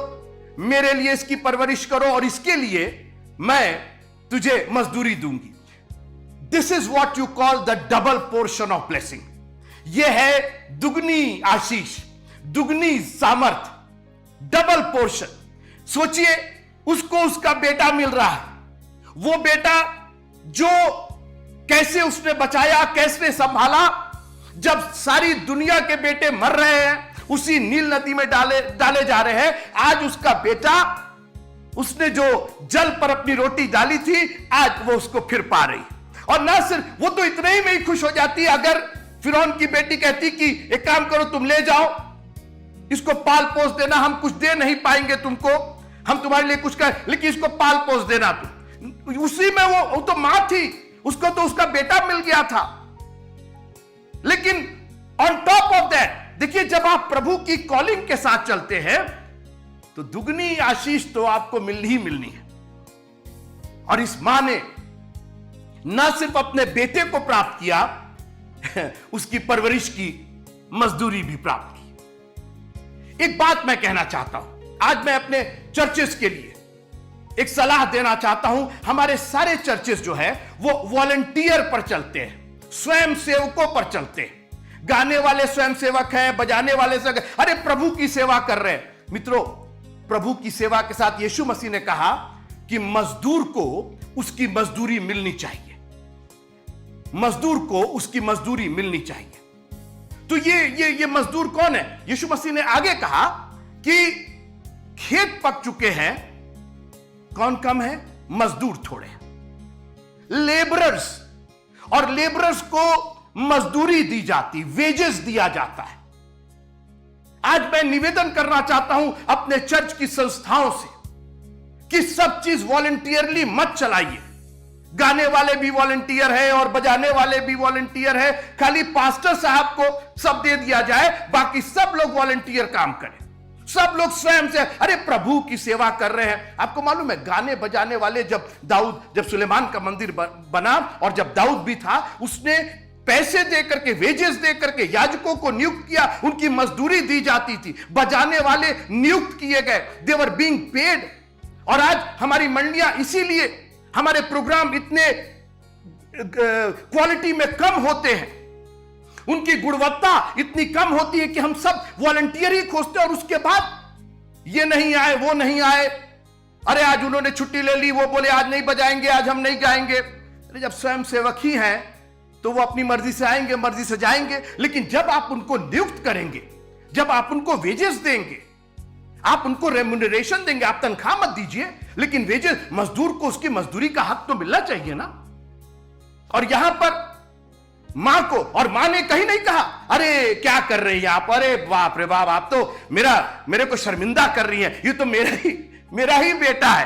मेरे लिए इसकी परवरिश करो और इसके लिए मैं तुझे मजदूरी दूंगी। This is what you call the double portion of blessing. यह है दुगनी आशीष, दुगनी सामर्थ, डबल पोर्शन। सोचिए, उसको उसका बेटा मिल रहा है, वो बेटा जो कैसे उसने बचाया, कैसे संभाला। जब सारी दुनिया के बेटे मर रहे हैं, उसी नील नदी में डाले जा रहे हैं, आज उसका बेटा, उसने जो जल पर अपनी रोटी डाली थी, आज वो उसको फिर पा रही। और ना सिर्फ वो, तो इतने ही में ही खुश हो जाती अगर फिरौन की बेटी कहती कि एक काम करो, तुम ले जाओ, इसको पाल पोस देना, हम कुछ दे नहीं पाएंगे तुमको, हम तुम्हारे लिए कुछ कर, लेकिन इसको पाल पोस देना तुम। उसी में वो तो मां थी, उसको तो उसका बेटा मिल गया था। लेकिन ऑन टॉप ऑफ दैट, देखिए, जब आप प्रभु की कॉलिंग के साथ चलते हैं तो दुगनी आशीष तो आपको मिलनी ही मिलनी है। और इस मां ने न सिर्फ अपने बेटे को प्राप्त किया, उसकी परवरिश की मजदूरी भी प्राप्त की। एक बात मैं कहना चाहता हूं, आज मैं अपने चर्चेस के लिए एक सलाह देना चाहता हूं। हमारे सारे चर्चेस जो है वो वॉलंटियर पर चलते हैं, स्वयं सेवकों पर चलते हैं। गाने वाले स्वयं सेवक हैं, बजाने वाले से, अरे प्रभु की सेवा कर रहे हैं। मित्रों, प्रभु की सेवा के साथ यीशु मसीह ने कहा कि मजदूर को उसकी मजदूरी मिलनी चाहिए, मजदूर को उसकी मजदूरी मिलनी चाहिए। तो ये मजदूर कौन है? यीशु मसीह ने आगे कहा कि खेत पक चुके हैं, कौन कम है? मजदूर थोड़े हैं। लेबरर्स, और लेबरर्स को मजदूरी दी जाती, वेजेस दिया जाता है। आज मैं निवेदन करना चाहता हूं अपने चर्च की संस्थाओं से कि सब चीज वॉलंटियरली मत चलाइए। गाने वाले भी वॉलंटियर है और बजाने वाले भी वॉलंटियर है, खाली पास्टर साहब को सब दे दिया जाए, बाकी सब लोग वॉलंटियर काम करें, सब लोग स्वयं से, अरे प्रभु की सेवा कर रहे हैं। आपको मालूम है, गाने बजाने वाले जब सुलेमान का मंदिर बना और जब दाऊद भी था, उसने पैसे दे करके, वेजेस दे करके याजकों को नियुक्त किया, उनकी मजदूरी दी जाती थी। बजाने वाले नियुक्त किए गए, दे वर बीइंग पेड। और आज हमारी मंडियां, इसीलिए हमारे प्रोग्राम इतने क्वालिटी में कम होते हैं, उनकी गुणवत्ता इतनी कम होती है कि हम सब वॉलंटियर ही खोजते हैं। और उसके बाद ये नहीं आए, वो नहीं आए, अरे आज उन्होंने छुट्टी ले ली, वो बोले आज नहीं बजाएंगे, आज हम नहीं गाएंगे। अरे जब स्वयं सेवक ही हैं तो वो अपनी मर्जी से आएंगे, मर्जी से जाएंगे। लेकिन जब आप उनको नियुक्त करेंगे, जब आप उनको वेजेस देंगे, आप उनको रेम्यूनरेशन देंगे, आप तनख्वाह मत दीजिए, लेकिन वेजेस, मजदूर को उसकी मजदूरी का हक तो मिलना चाहिए ना। और यहां पर मां को, और मां ने कहीं नहीं कहा अरे क्या कर रही है आप, अरे बाप रे बाप, आप तो मेरे को शर्मिंदा कर रही हैं, ये तो मेरा ही बेटा है,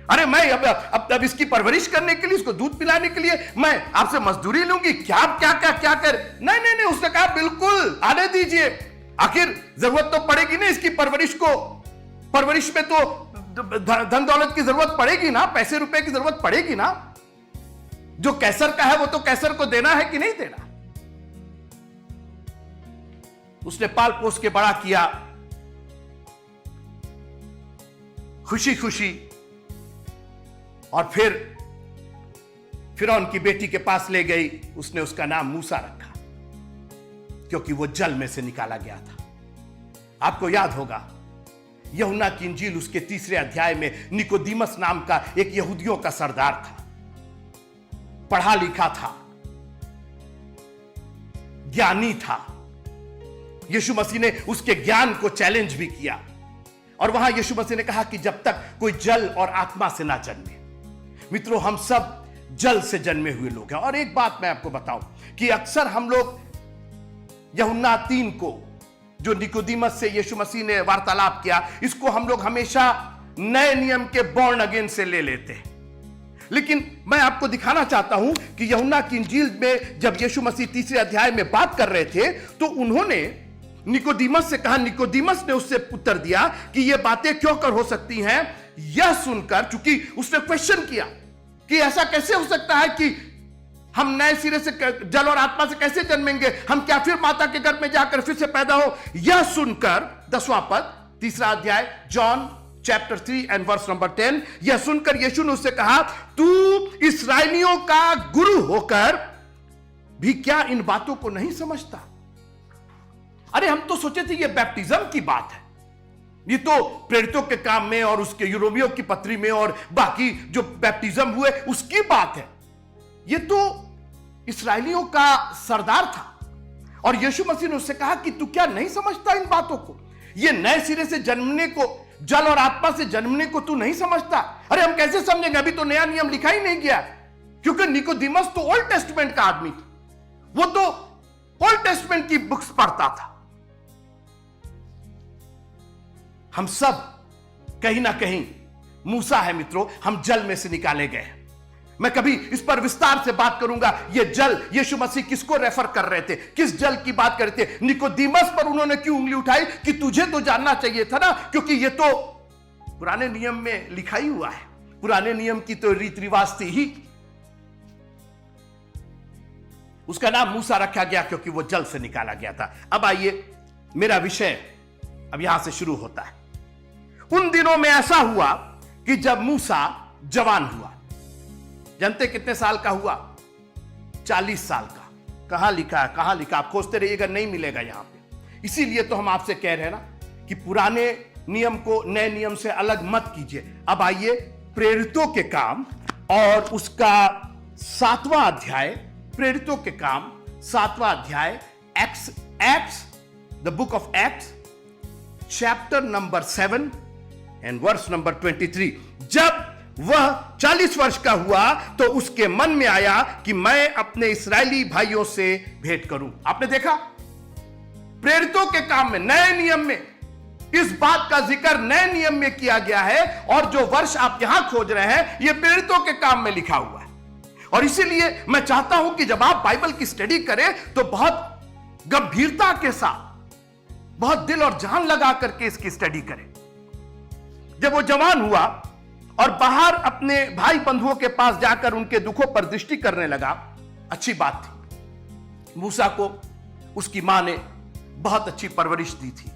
अरे मैं अब इसकी परवरिश करने के लिए, इसको दूध पिलाने के लिए मैं आपसे मजदूरी लूंगी, क्या कर। नहीं, उसने कहा बिल्कुल आने दीजिए, आखिर जरूरत तो पड़ेगी ना इसकी परवरिश को, परवरिश में तो धन दौलत की जरूरत पड़ेगी ना, पैसे रुपए की जरूरत पड़ेगी ना। जो कैसर का है वो तो कैसर को देना है कि नहीं देना। उसने पाल पोस के बड़ा किया, खुशी खुशी, और फिर उनकी बेटी के पास ले गई। उसने उसका नाम मूसा रखा क्योंकि वो जल में से निकाला गया था। आपको याद होगा, यूहन्ना की इंजील उसके 3 अध्याय में निकोदीमस नाम का एक यहूदियों का सरदार था, पढ़ा लिखा था, ज्ञानी था। यीशु मसीह ने उसके ज्ञान को चैलेंज भी किया। और वहां यीशु मसीह ने कहा कि जब तक कोई जल और आत्मा से ना जन्मे। मित्रों, हम सब जल से जन्मे हुए लोग हैं। और एक बात मैं आपको बताऊं कि अक्सर हम लोग यूहन्ना 3 को, जो निकोदिमस से यीशु मसीह ने वार्तालाप किया, इसको हम लोग हमेशा नए नियम के बॉर्न अगेन से ले लेते हैं। लेकिन मैं आपको दिखाना चाहता हूं कि यूहन्ना की इंजील में जब यीशु मसीह 3 अध्याय में बात कर रहे थे तो उन्होंने निकोदिमस से कहा, निकोदिमस ने उससे उत्तर दिया कि ये बातें क्यों कर हो सकती हैं। यह सुनकर, चूंकि उसने क्वेश्चन किया कि ऐसा कैसे हो सकता है कि हम नए सिरे से जल और आत्मा से कैसे जन्मेंगे, हम क्या फिर माता के गर्भ में जाकर फिर से पैदा हो। यह सुनकर 10वां पद 3 अध्याय John chapter 3 and verse number 10, यह सुनकर यीशु ने उससे कहा, तू इस्राएलियों का गुरु होकर भी क्या इन बातों को नहीं समझता? अरे हम तो सोचे थे ये बैप्टिज्म की बात है, ये तो प्रेरितों के काम में और उसके यूरोबियों की पत्री में और बाकी जो बैप्टिज्म हुए उसकी बात है। ये तो इस्राएलियों का सरदार था। और यीशु मसीह ने उससे कहा कि तू क्या नहीं समझता इन बातों को? ये नए सिरे से जन्मने को, जल और आत्मा से जन्मने को तू नहीं समझता? अरे हम कैसे समझेंगे, अभी तो नया नियम लिखा ही नहीं गया। क्योंकि निकोदिमस तो ओल्ड टेस्टमेंट का आदमी था, वो तो ओल्ड टेस्टमेंट की बुक्स पढ़ता था। हम सब कहीं ना कहीं मूसा है मित्रों, हम जल में से निकाले गए। मैं कभी इस पर विस्तार से बात करूंगा। ये जल, यीशु मसीह किसको रेफर कर रहे थे, किस जल की बात कर रहे थे? निकोदिमस पर उन्होंने क्यों उंगली उठाई कि तुझे तो जानना चाहिए था ना, क्योंकि ये तो पुराने नियम में लिखा ही हुआ है, पुराने नियम की तो रीति रिवाज थी ही। उसका नाम मूसा रखा गया क्योंकि वो जल से निकाला गया था। अब आइए, मेरा विषय अब यहां से शुरू होता है। उन दिनों में ऐसा हुआ कि जब मूसा जवान हुआ, जानते कितने साल का हुआ? 40 साल का। कहां लिखा है, कहां लिखा? आप खोजते रहिएगा, नहीं मिलेगा यहां पे। इसीलिए तो हम आपसे कह रहे हैं ना कि पुराने नियम को नए नियम से अलग मत कीजिए। अब आइए प्रेरितों के काम और उसका 7वां अध्याय, प्रेरितों के काम 7वां अध्याय, Acts, the book of Acts, chapter number 7 and verse number 23। जब वह 40 वर्ष का हुआ तो उसके मन में आया कि मैं अपने इस्राएली भाइयों से भेंट करूं। आपने देखा, प्रेरितों के काम में, नए नियम में इस बात का जिक्र नए नियम में किया गया है, और जो वर्ष आप यहां खोज रहे हैं यह प्रेरितों के काम में लिखा हुआ है। और इसीलिए मैं चाहता हूं कि जब आप बाइबल की स्टडी करें तो बहुत गंभीरता के साथ, बहुत दिल और जान लगा करके इसकी स्टडी करें। जब वो जवान हुआ और बाहर अपने भाई बंधुओं के पास जाकर उनके दुखों पर दृष्टि करने लगा, अच्छी बात थी। मूसा को उसकी मां ने बहुत अच्छी परवरिश दी थी,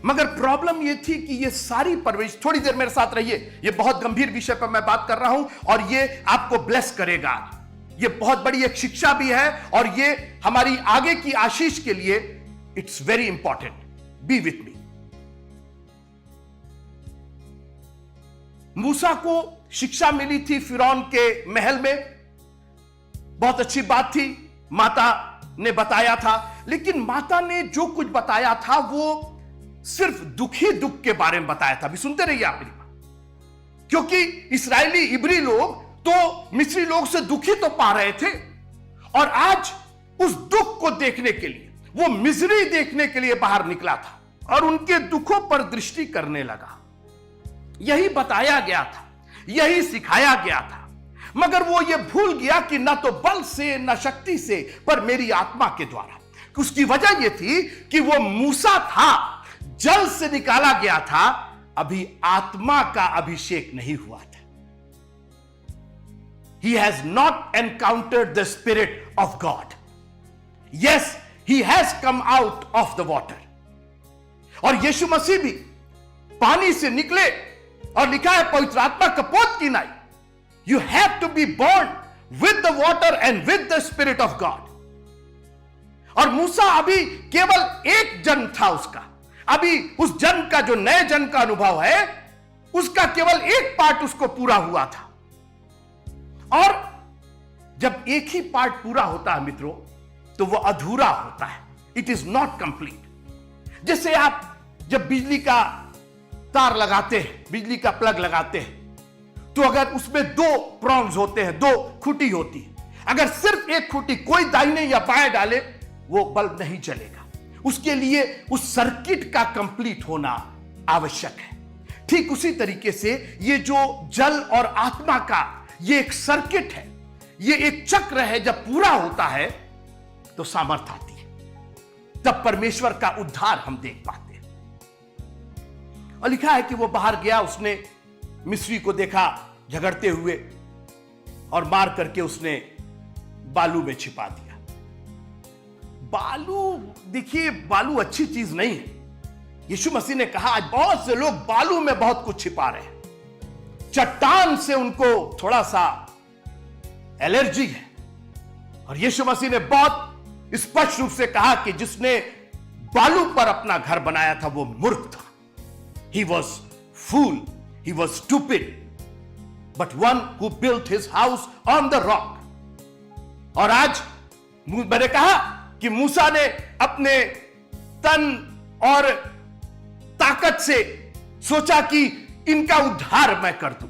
मगर प्रॉब्लम यह थी कि यह सारी परवरिश, थोड़ी देर मेरे साथ रहिए, यह बहुत गंभीर विषय पर मैं बात कर रहा हूं और यह आपको ब्लेस करेगा। यह बहुत बड़ी एक शिक्षा भी है और यह हमारी आगे की आशीष के लिए it's very important. Be with me. Musa को शिक्षा मिली थी फिरौन के महल में, बहुत अच्छी बात थी, माता ने बताया था। लेकिन माता ने जो कुछ बताया था वो सिर्फ दुख ही दुख के बारे में बताया था। अभी सुनते रहिए आप मेरी बात, क्योंकि इस्राएली इब्री लोग तो मिस्री लोग से दुखी तो पा रहे थे, और आज उस दुख को देखने के लिए, वो मिजरी देखने के लिए बाहर निकला था और उनके दुखों पर दृष्टि करने लगा। यही बताया गया था, यही सिखाया गया था, मगर वो ये भूल गया कि ना तो बल से ना शक्ति से, पर मेरी आत्मा के द्वारा। उसकी वजह यह थी कि वो मूसा था, जल से निकाला गया था, अभी आत्मा का अभिषेक नहीं हुआ था। He has not encountered the Spirit of God. Yes, he has come out of the water. और यीशु मसीह भी पानी से निकले, और लिखा है पवित्र आत्मा कपोत की नाई। You have to be born with the water and with the Spirit of God. और मूसा अभी केवल एक जन्म था उसका, अभी उस जन्म का, जो नए जन्म का अनुभव है, उसका केवल एक पार्ट उसको पूरा हुआ था। और जब एक ही पार्ट पूरा होता है मित्रों, तो वह अधूरा होता है, इट इज नॉट कंप्लीट। जैसे आप जब बिजली का तार लगाते हैं, बिजली का प्लग लगाते हैं, तो अगर उसमें दो प्रॉन्ग्स होते हैं, दो खूंटी होती है, अगर सिर्फ एक खूंटी कोई दाहिने या बाएं डाले वो बल्ब नहीं जलेगा। उसके लिए उस सर्किट का कंप्लीट होना आवश्यक है। ठीक उसी तरीके से ये जो जल और आत्मा का ये एक सर्किट है, ये एक चक्र है, जब पूरा होता है तो सामर्थ आती है, तब परमेश्वर का उद्धार हम देख पाते हैं। और लिखा है कि वो बाहर गया, उसने मिस्री को देखा झगड़ते हुए और मार करके उसने बालू में छिपा दिया। बालू, देखिए बालू अच्छी चीज नहीं है। यीशु मसीह ने कहा आज बहुत से लोग बालू में बहुत कुछ छिपा रहे हैं, चट्टान से उनको थोड़ा सा एलर्जी है। और यीशु मसीह ने बहुत स्पष्ट रूप से कहा कि जिसने बालू पर अपना घर बनाया था वो मूर्ख था। He was fool, he was stupid, but one who built his house on the rock. और आज मैंने कहा कि मूसा ने अपने तन और ताकत से सोचा कि इनका उद्धार मैं कर दूं,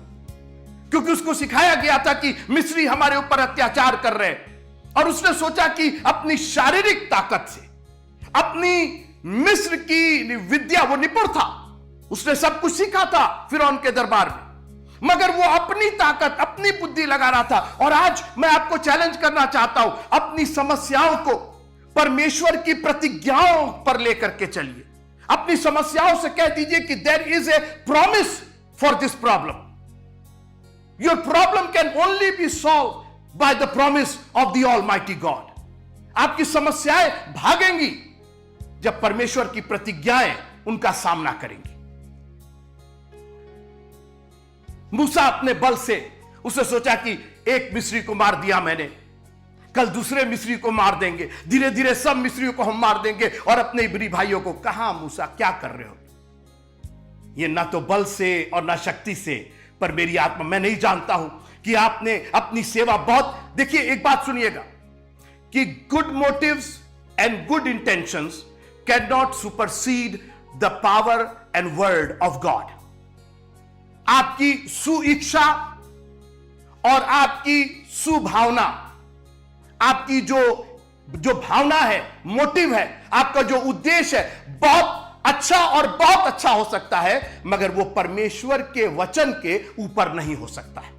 क्योंकि उसको सिखाया गया था कि मिस्री हमारे ऊपर अत्याचार कर रहे हैं। और उसने सोचा कि अपनी शारीरिक ताकत से, अपनी मिस्र की विद्या, वो निपुण था, उसने सब कुछ सीखा था फिरौन के दरबार में, मगर वो अपनी ताकत, अपनी बुद्धि लगा रहा था। और आज मैं आपको चैलेंज करना चाहता हूं, अपनी समस्याओं को परमेश्वर की प्रतिज्ञाओं पर लेकर के चलिए। अपनी समस्याओं से कह दीजिए कि there is a promise for this problem. Your problem can only be solve by the promise of the almighty God. आपकी समस्याएं भागेंगी जब परमेश्वर की प्रतिज्ञाएं उनका सामना करेंगी। मूसा अपने बल से, उसने सोचा कि एक मिस्री को मार दिया मैंने, कल दूसरे मिस्री को मार देंगे, धीरे धीरे सब मिस्रियों को हम मार देंगे और अपने इब्री भाइयों को। कहां मूसा, क्या कर रहे हो? ये ना तो बल से और ना शक्ति से, पर मेरी आत्मा, मैं नहीं जानता हूं कि आपने अपनी सेवा बहुत, देखिए एक बात सुनिएगा कि good motives and good intentions can not supersede the power and word of God. आपकी सुइच्छा और आपकी सुभावना, आपकी जो भावना है, मोटिव है, आपका जो उद्देश्य है, बहुत अच्छा और बहुत अच्छा हो सकता है, मगर वो परमेश्वर के वचन के ऊपर नहीं हो सकता है।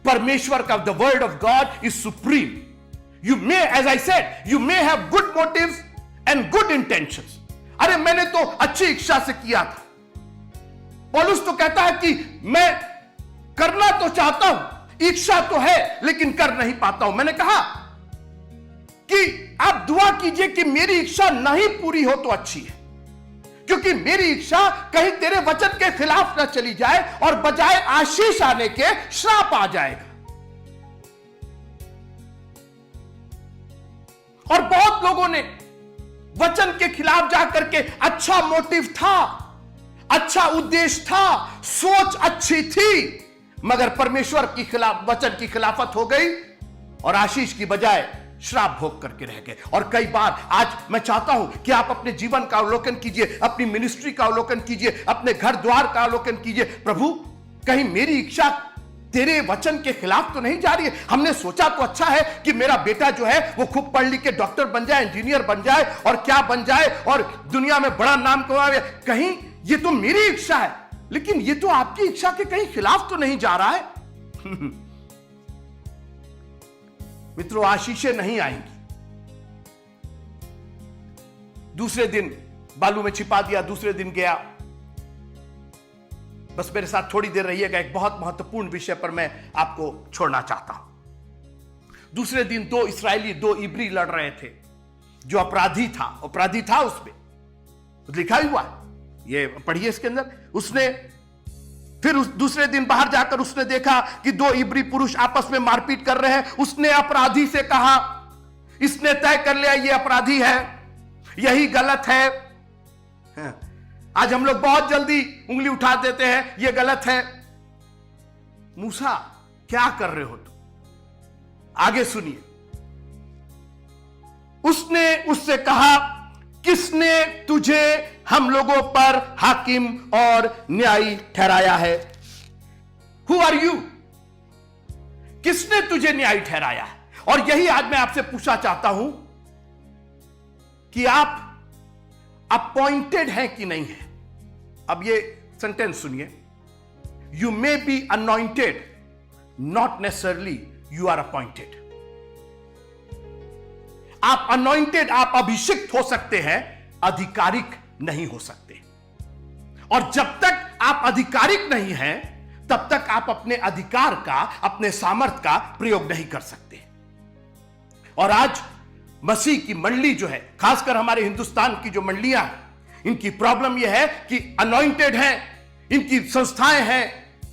परमेश्वर का the word of God is supreme. You may, as I said, you may have good motives and good intentions. अरे मैंने तो अच्छी इच्छा से किया था। पौलुस तो कहता है कि मैं करना तो चाहता हूं, इच्छा तो है, लेकिन कर नहीं पाता हूं। मैंने कहा कि आप दुआ कीजिए कि मेरी इच्छा नहीं पूरी हो तो अच्छी है, क्योंकि मेरी इच्छा कहीं तेरे वचन के खिलाफ न चली जाए और बजाय आशीष आने के श्राप आ जाएगा। और बहुत लोगों ने वचन के खिलाफ जाकर के, अच्छा मोटिव था, अच्छा उद्देश्य था, सोच अच्छी थी, मगर परमेश्वर की खिलाफ, वचन की खिलाफत हो गई और आशीष की बजाय श्राप भोग करके रह गए। और कई बार आज मैं चाहता हूं कि आप अपने जीवन का अवलोकन कीजिए, अपनी मिनिस्ट्री का अवलोकन कीजिए, अपने घर द्वार का अवलोकन कीजिए। प्रभु, कहीं मेरी इच्छा तेरे वचन के खिलाफ तो नहीं जा रही है? हमने सोचा तो अच्छा है कि मेरा बेटा जो है वो खूब पढ़ लिख के डॉक्टर बन जाए, इंजीनियर बन जाए और क्या बन जाए और दुनिया में बड़ा नाम कमाए। कहीं ये तो मेरी इच्छा है, लेकिन ये तो आपकी इच्छा के कहीं खिलाफ तो नहीं जा रहा है। मित्रों, आशीषें नहीं आएंगी। दूसरे दिन बालू में छिपा दिया, दूसरे दिन गया। बस मेरे साथ थोड़ी देर रहिएगा, एक बहुत महत्वपूर्ण विषय पर मैं आपको छोड़ना चाहता हूं। दूसरे दिन दो इस्राएली, दो इब्री लड़ रहे थे। जो अपराधी था उसमें लिखा हुआ है, ये पढ़िए इसके अंदर। उसने फिर दूसरे दिन बाहर जाकर उसने देखा कि दो इब्री पुरुष आपस में मारपीट कर रहे हैं। उसने अपराधी से कहा, इसने तय कर लिया ये अपराधी है, यही गलत है। आज हम लोग बहुत जल्दी उंगली उठा देते हैं, ये गलत है। मूसा, क्या कर रहे हो तुम? आगे सुनिए। उसने उससे कहा किसने तुझे हम लोगों पर हाकिम और न्यायी ठहराया है? Who are you? किसने तुझे न्यायी ठहराया है? और यही आज मैं आपसे पूछना चाहता हूं कि आप अपॉइंटेड हैं कि नहीं है। अब ये सेंटेंस सुनिए, you may be anointed, not necessarily you are appointed. आप अनॉइंटेड, आप अभिषिक्त हो सकते हैं, आधिकारिक नहीं हो सकते। और जब तक आप आधिकारिक नहीं हैं, तब तक आप अपने अधिकार का, अपने सामर्थ का प्रयोग नहीं कर सकते। और आज मसीह की मंडली जो है, खासकर हमारे हिंदुस्तान की जो मंडलियां हैं, इनकी प्रॉब्लम यह है कि अनॉइंटेड हैं, इनकी संस्थाएं हैं,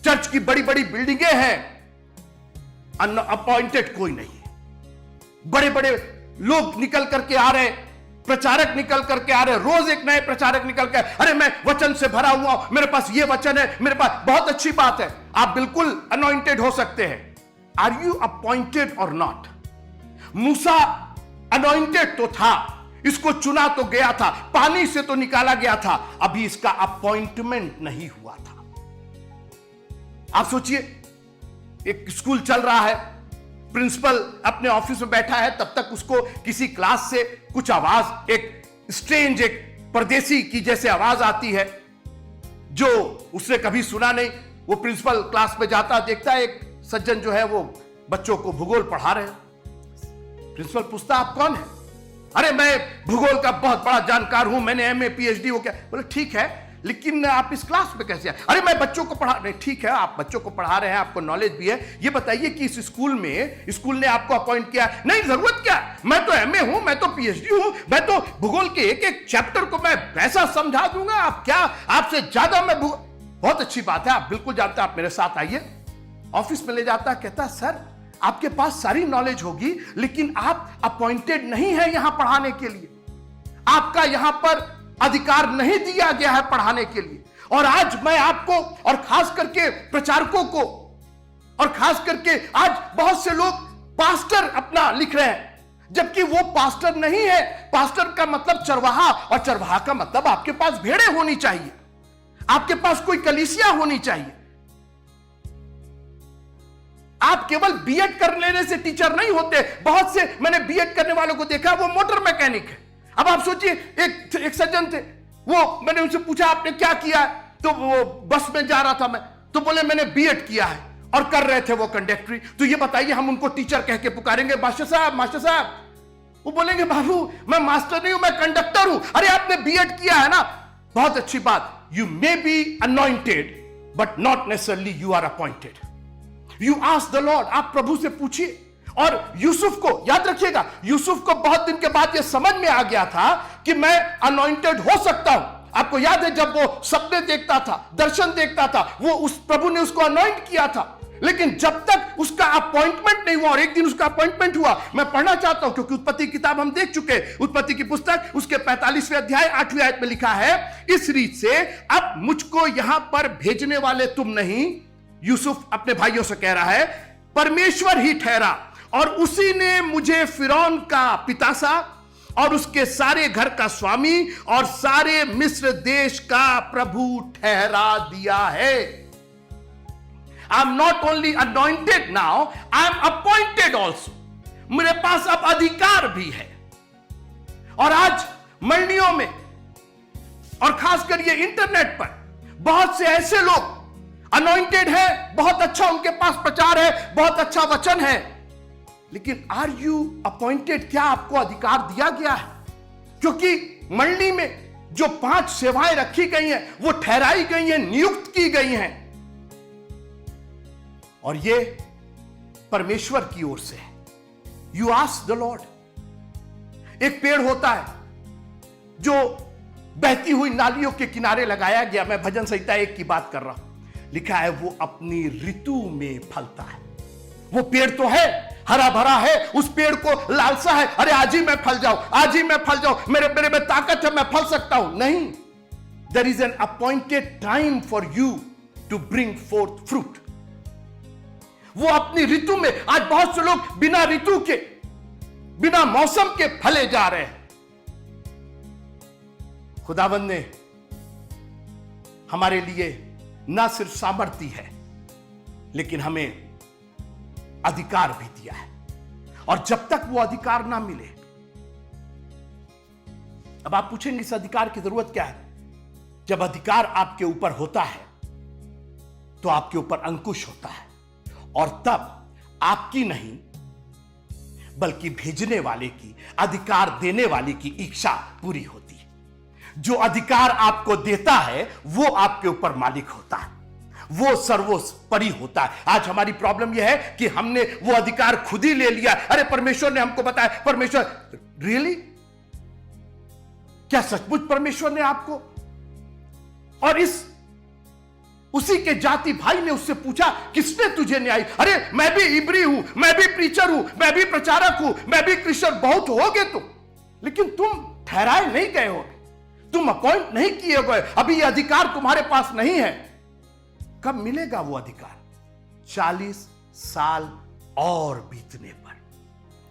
चर्च की बड़ी बड़ी बिल्डिंगें हैं, अपॉइंटेड कोई नहीं है। बड़े बड़े लोग निकल करके आ रहे, प्रचारक निकल करके आ रहे, रोज एक नए प्रचारक निकल के, अरे मैं वचन से भरा हुआ हूं, मेरे पास ये वचन है, मेरे पास, बहुत अच्छी बात है, आप बिल्कुल अनॉइंटेड हो सकते हैं। आर यू अपॉइंटेड और नॉट? मूसा अनॉइंटेड तो था, इसको चुना तो गया था, पानी से तो निकाला गया था, अभी इसका अपॉइंटमेंट नहीं हुआ था। आप सोचिए, एक स्कूल चल रहा है, प्रिंसिपल अपने ऑफिस में बैठा है, तब तक उसको किसी क्लास से कुछ आवाज, एक स्ट्रेंज, एक परदेसी की जैसे आवाज आती है, जो उसने कभी सुना नहीं। वो प्रिंसिपल क्लास में जाता, देखता है एक सज्जन जो है वो बच्चों को भूगोल पढ़ा रहे हैं। प्रिंसिपल पूछता, आप कौन है? अरे मैं भूगोल का बहुत बड़ा जानकार हूं, मैंने एमए पीएचडी हो गया। बोले ठीक है, लेकिन आप इस क्लास में कैसे आए? अरे मैं बच्चों को पढ़ा नहीं। ठीक है, आप बच्चों को पढ़ा रहे हैं, आपको नॉलेज भी है, ये बताइए कि इस स्कूल ने आपको अपॉइंट किया? नहीं, जरूरत क्या, मैं तो एमए हूं, मैं तो पीएचडी हूं, मैं तो भूगोल के एक एक चैप्टर को मैं ऐसा समझा दूंगा, आप क्या, आपसे ज्यादा मैं बहुत अच्छी बात है, आप बिल्कुल जानते हैं, आप मेरे साथ आइए। ऑफिस में ले जाता, कहता सर आपके पास सारी नॉलेज होगी, लेकिन आप अपॉइंटेड नहीं है यहां पढ़ाने के लिए, आपका यहां पर अधिकार नहीं दिया गया है पढ़ाने के लिए। और आज मैं आपको, और खास करके प्रचारकों को, और खास करके आज बहुत से लोग पास्टर अपना लिख रहे हैं, जबकि वो पास्टर नहीं है। पास्टर का मतलब चरवाहा, और चरवाहा का मतलब आपके पास भेड़ें होनी चाहिए, आपके पास कोई कलीसिया होनी चाहिए। आप केवल बीएड कर लेने से टीचर नहीं होते। बहुत से मैंने बीएड करने वालों को देखा, वो मोटर मैकेनिक है। अब आप सोचिए, एक सज्जन थे, वो, मैंने उनसे पूछा आपने क्या किया है? तो वो बस में जा रहा था मैं, तो बोले मैंने बीएड किया है, और कर रहे थे वो कंडक्टरी। तो ये बताइए, हम उनको टीचर कह के पुकारेंगे, मास्टर साहब, मास्टर साहब? वो बोलेंगे बाबू मैं मास्टर नहीं हूं, मैं कंडक्टर हूं। अरे आपने बीएड किया है ना, बहुत अच्छी बात। You may be anointed but not necessarily you are appointed. You ask the Lord, आप प्रभु से पूछिए। और यूसुफ को याद रखिएगा, यूसुफ को बहुत दिन के बाद यह समझ में आ गया था कि मैं अनॉइंटेड हो सकता हूं। आपको याद है, जब वो सपने देखता था, दर्शन देखता था, वो उस प्रभु ने उसको अनॉइंट किया था, लेकिन जब तक उसका अपॉइंटमेंट नहीं हुआ, और एक दिन उसका अपॉइंटमेंट हुआ। मैं पढ़ना चाहता हूं, क्योंकि उत्पत्ति किताब हम देख चुके, उत्पत्ति की पुस्तक, उसके 45वें अध्याय 8वीं आयत में लिखा है, इस रीत से अब मुझको यहां पर भेजने वाले तुम नहीं, यूसुफ अपने भाइयों से कह रहा है, परमेश्वर ही ठहरा, और उसी ने मुझे फिरौन का पितासा और उसके सारे घर का स्वामी और सारे मिस्र देश का प्रभु ठहरा दिया है। I am not only anointed now, I am appointed also. मेरे पास अब अधिकार भी है। और आज मंडियों में, और खासकर ये इंटरनेट पर, बहुत से ऐसे लोग अनॉइंटेड है, बहुत अच्छा उनके पास प्रचार है, बहुत अच्छा वचन है, लेकिन आर यू अपॉइंटेड? क्या आपको अधिकार दिया गया है? क्योंकि मंडली में जो 5 सेवाएं रखी गई हैं, वो ठहराई गई हैं, नियुक्त की गई हैं, और ये परमेश्वर की ओर से है। You ask the Lord. एक पेड़ होता है जो बहती हुई नालियों के किनारे लगाया गया, मैं भजन संहिता 1 की बात कर रहा हूं, लिखा है वो अपनी ऋतु में फलता है। वो पेड़ तो है, हरा भरा है, उस पेड़ को लालसा है, अरे आज ही मैं फल जाऊं, आज ही मैं फल जाऊं, मेरे में ताकत है, मैं फल सकता हूं। नहीं, there is an appointed time for you to bring forth fruit. वो अपनी ऋतु में, आज बहुत से लोग बिना ऋतु के, बिना मौसम के फले जा रहे हैं। खुदावंद ने हमारे लिए ना सिर्फ सामर्थ्य है, लेकिन हमें अधिकार भी दिया है। और जब तक वो अधिकार ना मिले, अब आप पूछेंगे इस अधिकार की जरूरत क्या है? जब अधिकार आपके ऊपर होता है तो आपके ऊपर अंकुश होता है, और तब आपकी नहीं बल्कि भेजने वाले की, अधिकार देने वाले की इच्छा पूरी होती है। जो अधिकार आपको देता है वो आपके ऊपर मालिक होता है, वो सर्वोपरि होता है। आज हमारी प्रॉब्लम यह है कि हमने वो अधिकार खुद ही ले लिया। अरे परमेश्वर ने हमको बताया, परमेश्वर रियली? क्या सचमुच परमेश्वर ने आपको? और उसी के जाति भाई ने उससे पूछा, किसने तुझे न्याय? अरे मैं भी इब्री हूं, मैं भी प्रीचर हूं, मैं भी प्रचारक हूं, मैं भी क्रिश्चियन, बहुत होगे तुम, लेकिन तुम ठहराए नहीं गए होगे, तुम अपॉइंट नहीं किए गए, अभी ये अधिकार तुम्हारे पास नहीं है। कब मिलेगा वो अधिकार? 40 साल और बीतने पर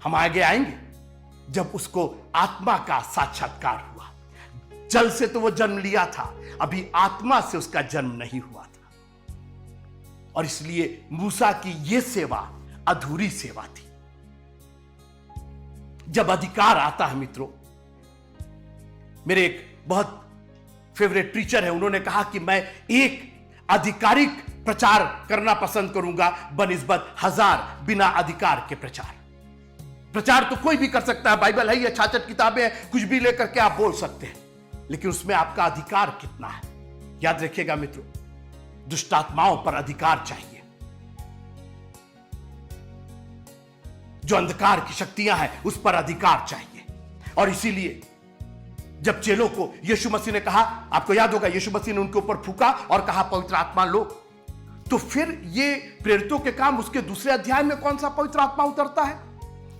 हम आगे आएंगे, जब उसको आत्मा का साक्षात्कार हुआ। जल से तो वो जन्म लिया था, अभी आत्मा से उसका जन्म नहीं हुआ था। और इसलिए मूसा की यह सेवा अधूरी सेवा थी। जब अधिकार आता है मित्रों, मेरे एक बहुत फेवरेट टीचर है, उन्होंने कहा कि मैं एक आधिकारिक प्रचार करना पसंद करूंगा बनिस्बत 1000 बिना अधिकार के प्रचार। प्रचार तो कोई भी कर सकता है, बाइबल है, ये 66 किताबें हैं, कुछ भी लेकर के आप बोल सकते हैं, लेकिन उसमें आपका अधिकार कितना है? याद रखिएगा मित्रों, दुष्ट आत्माओं पर अधिकार चाहिए। जो अंधकार की शक्तियां हैं उस पर अधिकार चाहिए। और इसीलिए जब चेलों को यीशु मसीह ने कहा, आपको याद होगा, यीशु मसीह ने उनके ऊपर फूंका और कहा पवित्र आत्मा लो, तो फिर ये प्रेरितों के काम उसके दूसरे अध्याय में कौन सा पवित्र आत्मा उतरता है?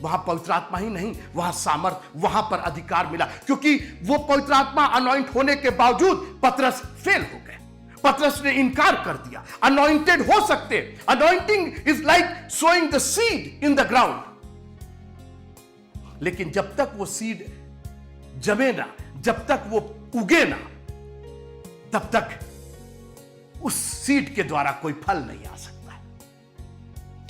वहां पवित्र आत्मा ही नहीं, वहां सामर्थ, वहां पर अधिकार मिला, क्योंकि वो पवित्र आत्मा अनॉइंट होने के बावजूद पतरस फेल हो गए। पतरस ने इनकार कर दिया। अनॉइंटेड हो सकते, anointing is like sowing the seed in the ground, लेकिन जब तक वो सीड जमे ना, जब तक वो उगे ना, तब तक उस सीड के द्वारा कोई फल नहीं आ सकता।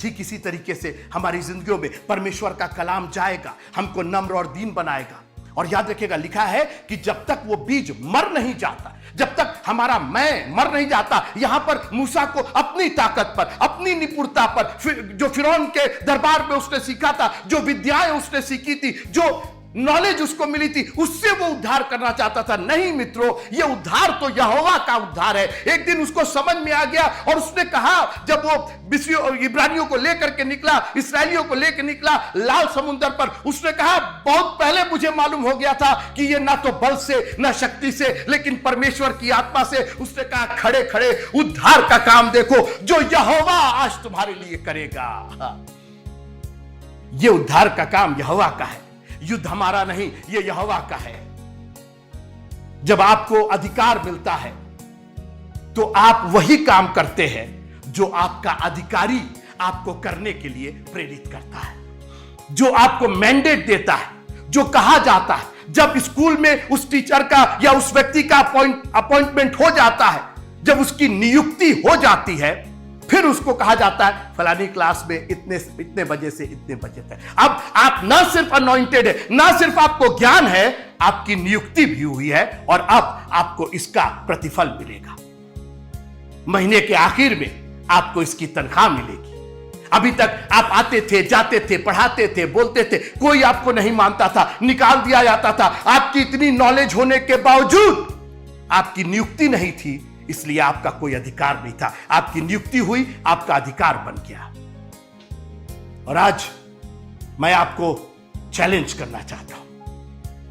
ठीक इसी तरीके से हमारी जिंदगियों में परमेश्वर का कलाम जाएगा, हमको नम्र और दीन बनाएगा। और याद रखिएगा, लिखा है कि जब तक वो बीज मर नहीं जाता, जब तक हमारा मैं मर नहीं जाता। यहां पर मूसा को अपनी ताकत पर, अपनी निपुणता पर, जो फिरौन के दरबार में उसने सीखा था, जो विद्याएं उसने सीखी थी, जो नॉलेज उसको मिली थी, उससे वो उद्धार करना चाहता था। नहीं मित्रों, ये उद्धार तो यहोवा का उद्धार है। एक दिन उसको समझ में आ गया और उसने कहा, जब वो इब्रानियों को लेकर के निकला, इसराइलियों को लेकर निकला लाल समुद्र पर, उसने कहा बहुत पहले मुझे मालूम हो गया था कि ये ना तो बल से ना शक्ति से, लेकिन परमेश्वर की आत्मा से। उसने कहा खड़े खड़े उद्धार का काम देखो जो यहोवा आज तुम्हारे लिए करेगा। ये उद्धार का काम यहोवा का है, युद्ध हमारा नहीं, यह यहोवा का है। जब आपको अधिकार मिलता है तो आप वही काम करते हैं जो आपका अधिकारी आपको करने के लिए प्रेरित करता है, जो आपको मैंडेट देता है, जो कहा जाता है। जब स्कूल में उस टीचर का या उस व्यक्ति का अपॉइंटमेंट हो जाता है, जब उसकी नियुक्ति हो जाती है, फिर उसको कहा जाता है फलानी क्लास में इतने बजे से इतने बजे तक। अब आप ना सिर्फ अनॉइंटेड है, ना सिर्फ आपको ज्ञान है, आपकी नियुक्ति भी हुई है, और अब आपको इसका प्रतिफल मिलेगा। महीने के आखिर में आपको इसकी तनख्वाह मिलेगी। अभी तक आप आते थे, जाते थे, पढ़ाते थे, बोलते थे, कोई आपको नहीं मानता था, निकाल दिया जाता था। आपकी इतनी नॉलेज होने के बावजूद आपकी नियुक्ति नहीं थी, इसलिए आपका कोई अधिकार नहीं था। आपकी नियुक्ति हुई, आपका अधिकार बन गया। और आज मैं आपको चैलेंज करना चाहता हूं,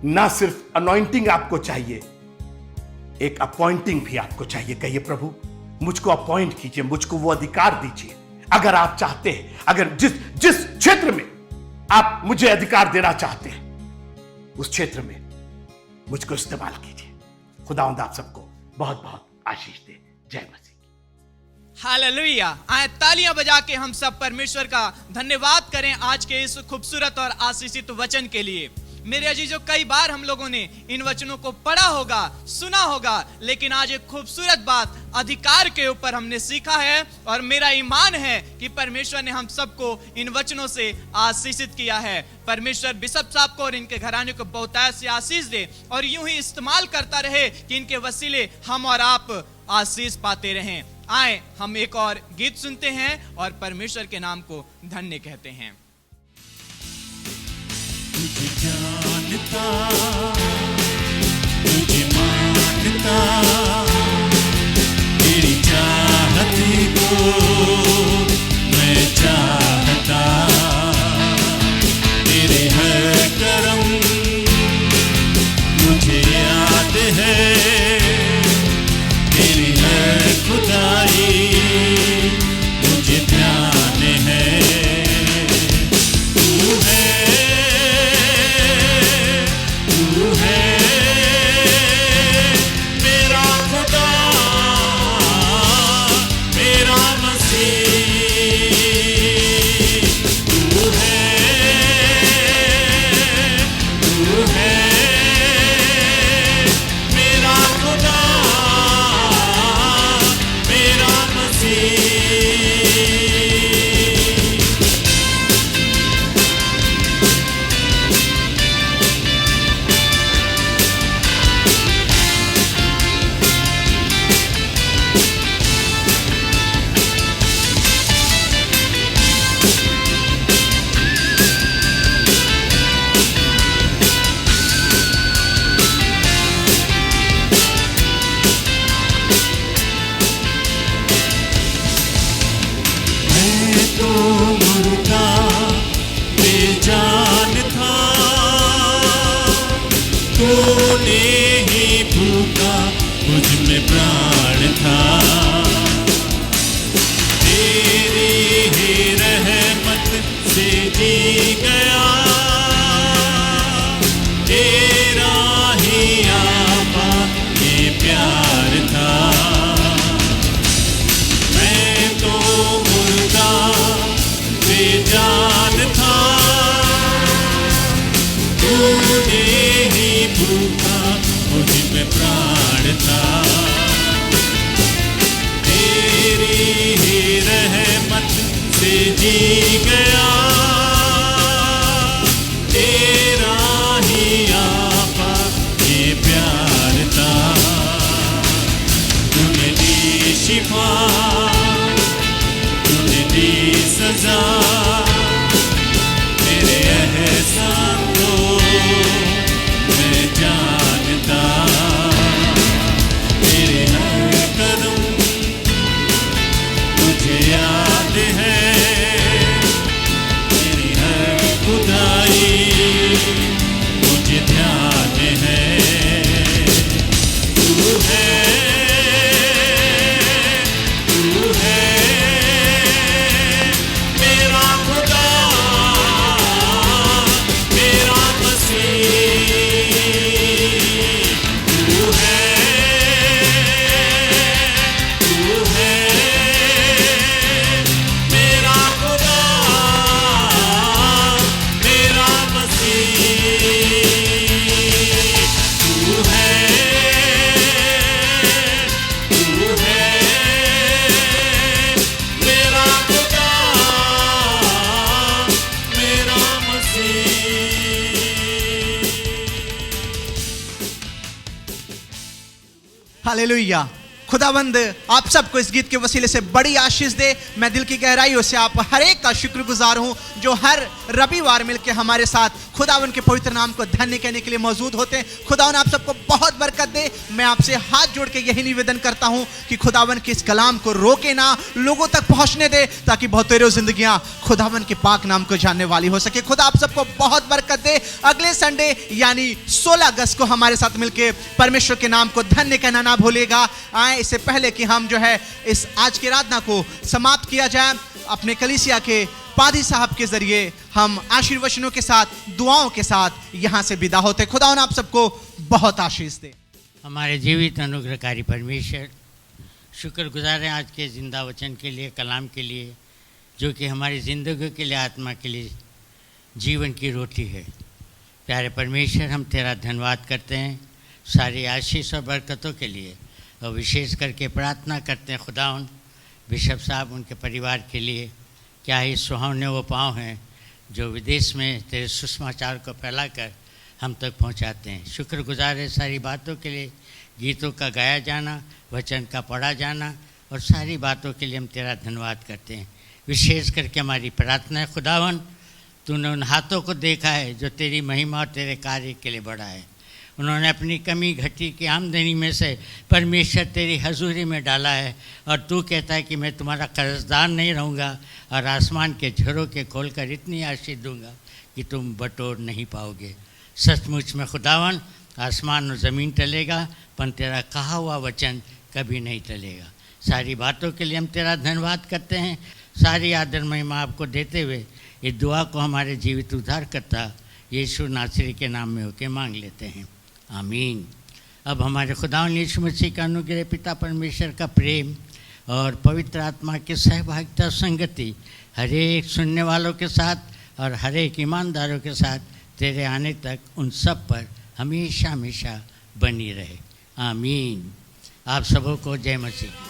ना सिर्फ अनॉइंटिंग आपको चाहिए, एक अपॉइंटिंग भी आपको चाहिए। कहिए प्रभु मुझको अपॉइंट कीजिए, मुझको वो अधिकार दीजिए। अगर आप चाहते हैं, अगर जिस क्षेत्र में आप मुझे अधिकार देना चाहते हैं, उस क्षेत्र में मुझको इस्तेमाल कीजिए। खुदावंद आप सबको बहुत बहुत आशीष दे। जय मसीह। हालेलुया। आए तालियां बजा के हम सब परमेश्वर का धन्यवाद करें आज के इस खूबसूरत और आशीषित वचन के लिए। मेरे अजीजों, कई बार हम लोगों ने इन वचनों को पढ़ा होगा, सुना होगा, लेकिन आज एक खूबसूरत बात अधिकार के ऊपर हमने सीखा है। और मेरा ईमान है कि परमेश्वर ने हम सबको इन वचनों से आशीषित किया है। परमेश्वर बिशप साहब को और इनके घराने को बहुतायत से आशीष दे और यूं ही इस्तेमाल करता रहे कि इनके वसीले हम और आप आशीष पाते रहें। आए हम एक और गीत सुनते हैं और परमेश्वर के नाम को धन्य कहते हैं। तुझे जानता, तुझे मानता, तेरी चाहती को मैं चाहता, तेरे हर करम मुझे याद है, तेरी हर खुदाई मुझे ध्यान है। तू है मेरा खुदा, मेरा मसीह। तू है मेरा खुदा, मेरा मसीह। मैं तो मुर्दा बेजान था, तूने ही फूका मुझ में प्राण था, तेरी ही रहमत से जी गया, तेरा ही आपा ये प्यार था। मैं तो मुर्दा बेजान था, तूने ही भूखा मुझ में प्राण था, तेरी ही रहमत से जी गया, तेरा ही आपा ये प्यार था। तूने दी शिफा, तूने दी सजा, मेरे एहसान को मैं जानता, तेरे हर कदम मुझे याद है, तेरी हर खुदाई मुझे ध्यान है। तू है मेरा खुदा, मेरा मसीह। तू है मेरा खुदा, मेरा मसीह। तू है मेरा खुदा, मेरा मसीह। हालेलुया। खुदावंद आप सबको इस गीत के वसीले से बड़ी आशीष दे। मैं दिल की गहराइयों से आप हर एक का शुक्रगुजार हूं जो हर रविवार मिलकर हमारे साथ खुदावन के पवित्र नाम को धन्य कहने के लिए मौजूद होते हैं। खुदावन आप सबको बहुत बरकत दे। मैं आपसे हाथ जोड़ के यही निवेदन करता हूं कि खुदावन के इस कलाम को रोके ना, लोगों तक पहुंचने दे, ताकि बहुतेरों जिंदगियां खुदावन के पाक नाम को जानने वाली हो सके। खुदा आप सबको बहुत बरकत दे। अगले संडे यानी 16 अगस्त को हमारे साथ मिलकर परमेश्वर के नाम को धन्य कहना ना भूलेगा। आए इससे पहले कि हम जो है इस आज की आराधना को समाप्त किया जाए, अपने कलीसिया के पादी साहब के जरिए हम आशीर्वचनों के साथ, दुआओं के साथ यहां से विदा होते। खुदा आप सबको बहुत आशीष दे। हमारे जीवित अनुग्रहकारी परमेश्वर, शुक्रगुजार हैं आज के जिंदा वचन के लिए, कलाम के लिए, जो कि हमारी ज़िंदगी के लिए, आत्मा के लिए जीवन की रोटी है। प्यारे परमेश्वर, हम तेरा धन्यवाद करते हैं सारी आशीष और बरकतों के लिए, और विशेष करके प्रार्थना करते हैं खुदावन बिशप साहब उनके परिवार के लिए। क्या ही सुहावने वो पाँव हैं जो विदेश में तेरे सुसमाचार को फैलाकर हम तक पहुंचाते हैं। शुक्रगुजार है सारी बातों के लिए, गीतों का गाया जाना, वचन का पढ़ा जाना, और सारी बातों के लिए हम तेरा धन्यवाद करते हैं। विशेष करके हमारी प्रार्थना है खुदावन, तूने उन हाथों को देखा है जो तेरी महिमा और तेरे कार्य के लिए बड़ा है। उन्होंने अपनी कमी घटी की आमदनी में से परमेश्वर तेरी हजूरी में डाला है, और तू कहता है कि मैं तुम्हारा कर्जदार नहीं रहूँगा, और आसमान के झरोखे खोलकर इतनी आशीष दूंगा कि तुम बटोर नहीं पाओगे। सचमुच में खुदावन, आसमान और ज़मीन टलेगा पर तेरा कहा हुआ वचन कभी नहीं टलेगा। सारी बातों के लिए हम तेरा धन्यवाद करते हैं। सारी आदर महिमा आपको देते हुए इस दुआ को हमारे जीवित उद्धार करता यीशु नासरी के नाम में होके मांग लेते हैं, आमीन। अब हमारे खुदावंद यीशु मसीह का अनुग्रह, पिता परमेश्वर का प्रेम और पवित्र आत्मा की सहभागिता संगति हर एक सुनने वालों के साथ और हर एक ईमानदारों के साथ तेरे आने तक उन सब पर हमेशा हमेशा बनी रहे, आमीन। आप सबों को जय मसीह।